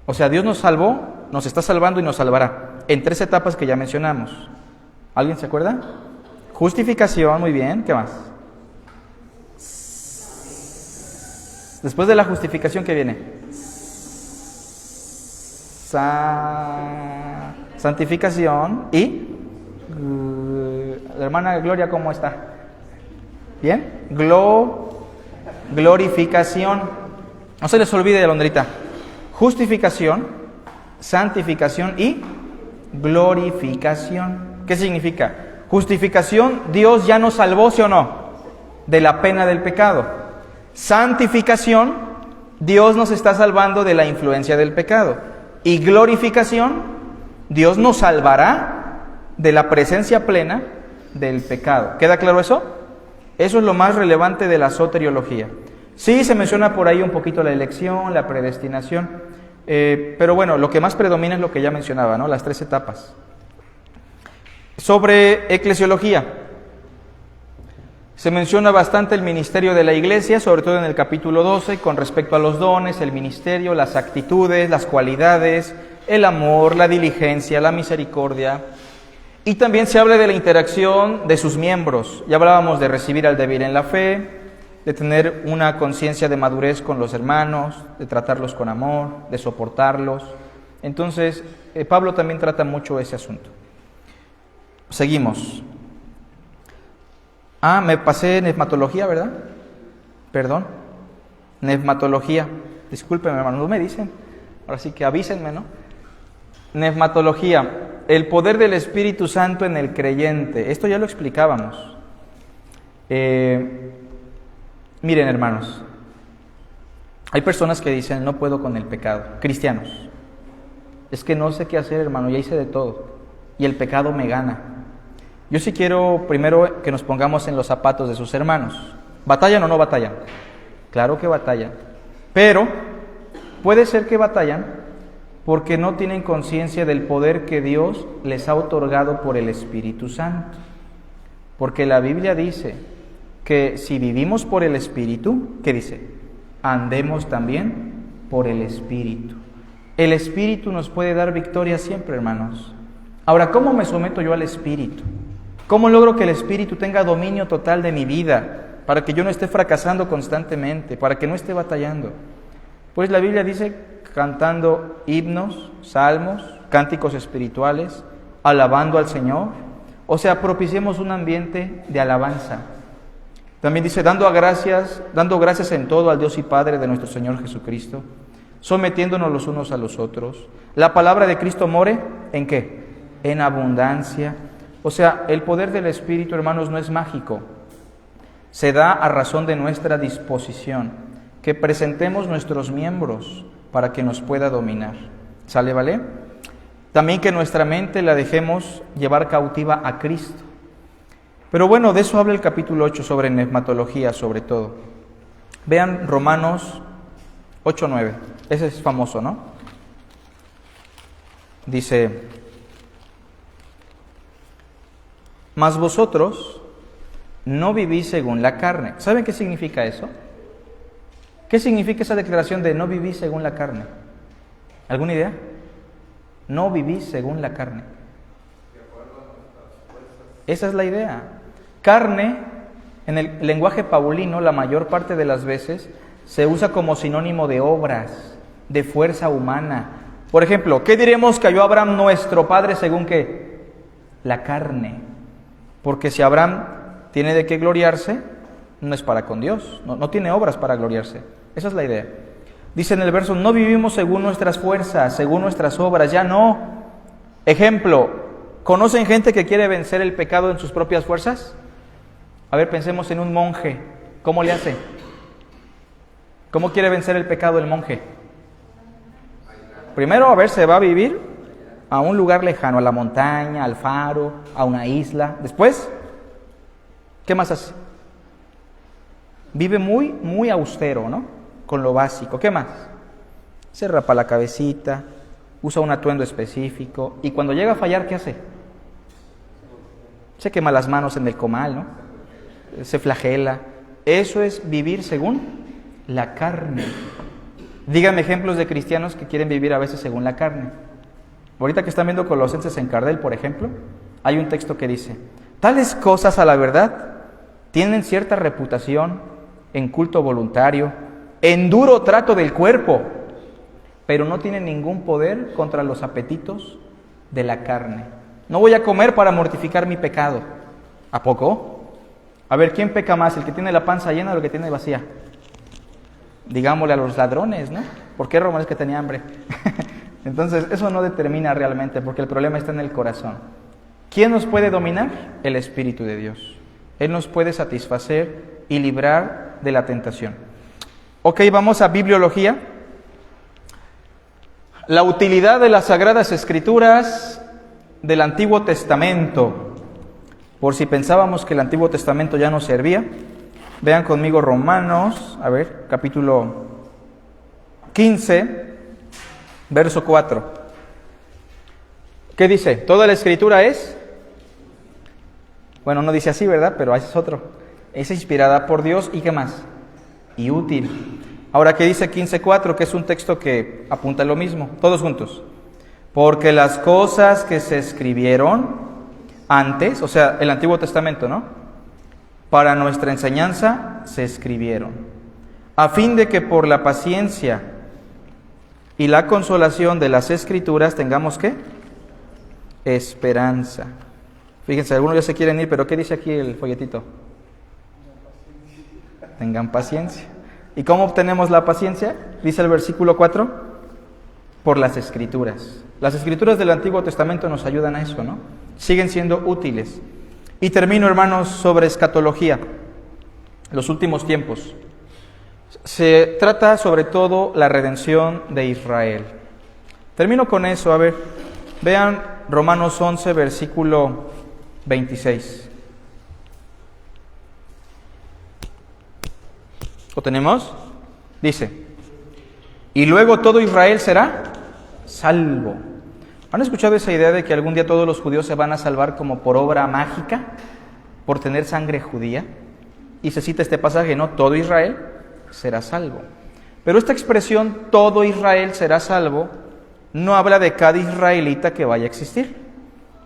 O sea, Dios nos salvó, nos está salvando y nos salvará. En 3 etapas que ya mencionamos. ¿Alguien se acuerda? Justificación, muy bien. ¿Qué más? Después de la justificación, ¿qué viene? Santificación y la hermana Gloria, ¿cómo está? ¿Bien? Glorificación. No se les olvide, Alondrita. Justificación, santificación y glorificación. ¿Qué significa? Justificación, Dios ya nos salvó, ¿sí o no? De la pena del pecado. Santificación, Dios nos está salvando de la influencia del pecado. Y glorificación, Dios nos salvará de la presencia plena del pecado. ¿Queda claro eso? Eso es lo más relevante de la soteriología. Sí se menciona por ahí un poquito la elección, la predestinación, pero bueno, lo que más predomina es lo que ya mencionaba, ¿no? Las 3 etapas. Sobre eclesiología, se menciona bastante el ministerio de la iglesia, sobre todo en el capítulo 12, con respecto a los dones, el ministerio, las actitudes, las cualidades, el amor, la diligencia, la misericordia. Y también se habla de la interacción de sus miembros. Ya hablábamos de recibir al débil en la fe, de tener una conciencia de madurez con los hermanos, de tratarlos con amor, de soportarlos. Entonces, Pablo también trata mucho ese asunto. Seguimos. Me pasé nefmatología, ¿verdad? Perdón. Nefmatología. Discúlpenme, hermano, no me dicen. Ahora sí que avísenme, ¿no? Nefmatología. El poder del Espíritu Santo en el creyente. Esto ya lo explicábamos. Miren, hermanos. Hay personas que dicen, no puedo con el pecado. Cristianos. Es que no sé qué hacer, hermano, ya hice de todo. Y el pecado me gana. Yo sí quiero primero que nos pongamos en los zapatos de sus hermanos. ¿Batallan o no batallan? Claro que batallan. Pero puede ser que batallan porque no tienen conciencia del poder que Dios les ha otorgado por el Espíritu Santo. Porque la Biblia dice que si vivimos por el Espíritu, ¿qué dice? Andemos también por el Espíritu. El Espíritu nos puede dar victoria siempre, hermanos. Ahora, ¿cómo me someto yo al Espíritu? ¿Cómo logro que el Espíritu tenga dominio total de mi vida? Para que yo no esté fracasando constantemente, para que no esté batallando. Pues la Biblia dice cantando himnos, salmos, cánticos espirituales, alabando al Señor. O sea, propiciemos un ambiente de alabanza. También dice, dando gracias en todo al Dios y Padre de nuestro Señor Jesucristo, sometiéndonos los unos a los otros. La palabra de Cristo more, ¿en qué? en abundancia. O sea, el poder del Espíritu, hermanos, no es mágico. Se da a razón de nuestra disposición, que presentemos nuestros miembros para que nos pueda dominar. ¿Sale, vale? También que nuestra mente la dejemos llevar cautiva a Cristo. Pero bueno, de eso habla el capítulo 8, sobre neumatología sobre todo. Vean Romanos 8:9. Ese es famoso, ¿no? Dice: mas vosotros no vivís según la carne. ¿Saben qué significa eso? ¿Qué significa esa declaración de no vivís según la carne? ¿Alguna idea? No vivís según la carne. Esa es la idea. Carne, en el lenguaje paulino, la mayor parte de las veces se usa como sinónimo de obras, de fuerza humana. Por ejemplo, ¿qué diremos que halló Abraham nuestro padre según qué? La carne. Porque si Abraham tiene de qué gloriarse, no es para con Dios, no tiene obras para gloriarse. Esa es la idea. Dice en el verso: no vivimos según nuestras fuerzas, según nuestras obras, ya no. Ejemplo, ¿conocen gente que quiere vencer el pecado en sus propias fuerzas? A ver, pensemos en un monje. ¿Cómo le hace? ¿Cómo quiere vencer el pecado el monje? Primero, a ver, se va a vivir a un lugar lejano, a la montaña, al faro, a una isla. Después, ¿qué más hace? Vive muy austero, ¿no? Con lo básico. ¿Qué más? Se rapa la cabecita, usa un atuendo específico, y cuando llega a fallar, ¿qué hace? Se quema las manos en el comal, ¿no? Se flagela. Eso es vivir según la carne. Díganme ejemplos de cristianos que quieren vivir a veces según la carne. Ahorita que están viendo Colosenses en Cardel, por ejemplo, hay un texto que dice: tales cosas, a la verdad, tienen cierta reputación en culto voluntario, en duro trato del cuerpo, pero no tienen ningún poder contra los apetitos de la carne. No voy a comer para mortificar mi pecado. ¿A poco? A ver, ¿quién peca más? ¿El que tiene la panza llena o el que tiene vacía? Digámosle a los ladrones, ¿no? ¿Por qué roban? Es que tenía hambre. Entonces, eso no determina realmente, porque el problema está en el corazón. ¿Quién nos puede dominar? El Espíritu de Dios. Él nos puede satisfacer y librar de la tentación. Ok, vamos a bibliología. La utilidad de las Sagradas Escrituras del Antiguo Testamento. Por si pensábamos que el Antiguo Testamento ya no servía, vean conmigo Romanos, a ver, capítulo 15, verso 4. ¿Qué dice? Toda la Escritura es, bueno, no dice así, ¿verdad? Pero ese es otro. Es inspirada por Dios, ¿y qué más? Y útil. Ahora, ¿qué dice 15:4? Que es un texto que apunta a lo mismo. Todos juntos. Porque las cosas que se escribieron antes, o sea, el Antiguo Testamento, ¿no? Para nuestra enseñanza se escribieron, a fin de que por la paciencia y la consolación de las Escrituras tengamos, ¿qué? Esperanza. Fíjense, algunos ya se quieren ir, pero ¿qué dice aquí el folletito? Tengan paciencia. ¿Y cómo obtenemos la paciencia? Dice el versículo 4, por las Escrituras. Las Escrituras del Antiguo Testamento nos ayudan a eso, ¿no? Siguen siendo útiles. Y termino, hermanos, sobre escatología, los últimos tiempos. Se trata sobre todo la redención de Israel. Termino con eso, a ver, vean Romanos 11, versículo 26. ¿Lo tenemos? Dice: y luego todo Israel será salvo. ¿Han escuchado esa idea de que algún día todos los judíos se van a salvar como por obra mágica, por tener sangre judía? Y se cita este pasaje, ¿no? Todo Israel será salvo. Pero esta expresión, todo Israel será salvo, no habla de cada israelita que vaya a existir,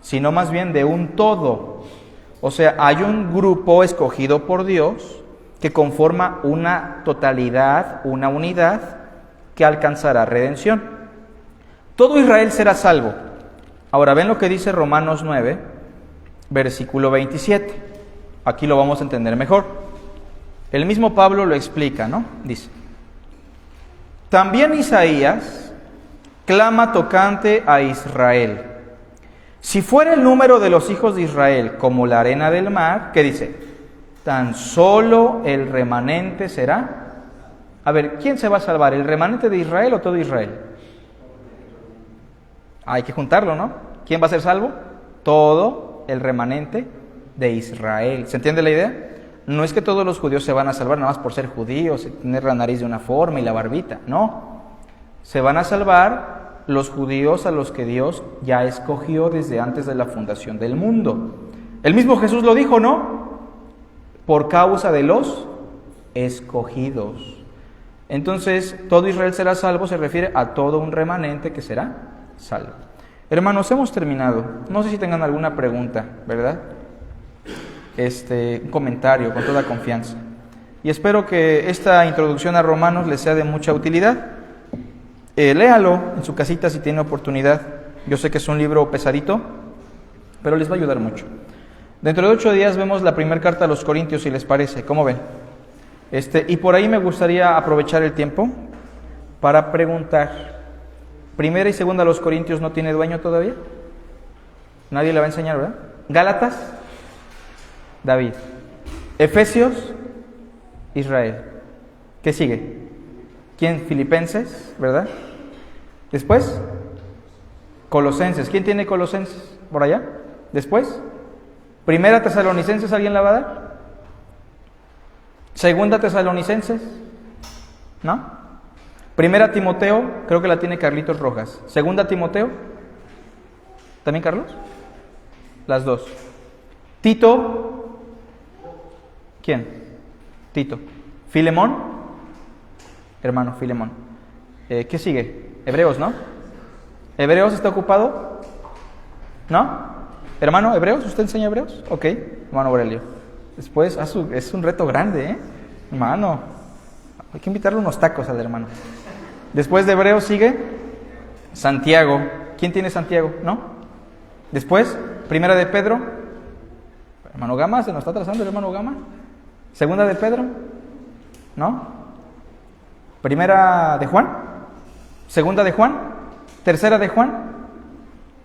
sino más bien de un todo. O sea, hay un grupo escogido por Dios que conforma una totalidad, una unidad que alcanzará redención. Todo Israel será salvo. Ahora ven lo que dice Romanos 9, versículo 27. Aquí lo vamos a entender mejor. El mismo Pablo lo explica, ¿no? Dice: también Isaías clama tocante a Israel: Si fuera el número de los hijos de Israel como la arena del mar, ¿qué dice? Tan solo el remanente será. A ver, ¿quién se va a salvar? ¿El remanente de Israel o todo Israel? Hay que juntarlo, ¿no? ¿Quién va a ser salvo? Todo el remanente de Israel. ¿Se entiende la idea? No es que todos los judíos se van a salvar nada más por ser judíos, tener la nariz de una forma y la barbita. No. Se van a salvar los judíos a los que Dios ya escogió desde antes de la fundación del mundo. El mismo Jesús lo dijo, ¿no? Por causa de los escogidos. Entonces, todo Israel será salvo, se refiere a todo un remanente que será salvo. Hermanos, hemos terminado. No sé si tengan alguna pregunta, ¿verdad? Un comentario con toda confianza. Y espero que esta introducción a Romanos les sea de mucha utilidad. Léalo en su casita si tiene oportunidad. Yo sé que es un libro pesadito, pero les va a ayudar mucho. Dentro de 8 días vemos la primera carta a los Corintios, si les parece. ¿Cómo ven? Y por ahí me gustaría aprovechar el tiempo para preguntar. Primera y segunda a los Corintios no tiene dueño todavía. Nadie le va a enseñar, ¿verdad? Gálatas, David. Efesios, Israel. ¿Qué sigue? ¿Quién? Filipenses, ¿verdad? Después, Colosenses. ¿Quién tiene Colosenses? ¿Por allá? Después, Primera Tesalonicenses, ¿alguien la va a dar? Segunda Tesalonicenses, ¿no? Primera Timoteo, creo que la tiene Carlitos Rojas. Segunda Timoteo, ¿también Carlos? Las dos. Tito, ¿quién? Tito. Filemón, hermano Filemón. ¿Qué sigue? Hebreos, ¿no? ¿Hebreos está ocupado? ¿No? Hermano, ¿Hebreos? ¿Usted enseña Hebreos? Ok, hermano Aurelio. Después, es un reto grande, hermano. Hay que invitarle unos tacos al hermano. Después de Hebreos sigue Santiago. ¿Quién tiene Santiago? ¿No? Después, Primera de Pedro. Hermano Gama, se nos está atrasando el hermano Gama. Segunda de Pedro. ¿No? Primera de Juan. Segunda de Juan. Tercera de Juan.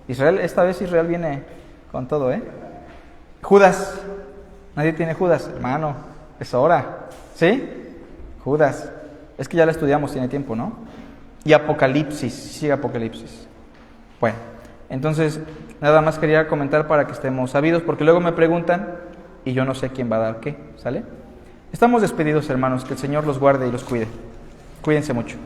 Israel, esta vez Israel viene con todo, Judas. Nadie tiene Judas, hermano. Es hora. ¿Sí? Judas. Es que ya la estudiamos, tiene tiempo, ¿no? Y Apocalipsis. Sigue Apocalipsis. Bueno, entonces, nada más quería comentar para que estemos sabidos, porque luego me preguntan y yo no sé quién va a dar qué, ¿sale? Estamos despedidos, hermanos. Que el Señor los guarde y los cuide. Cuídense mucho.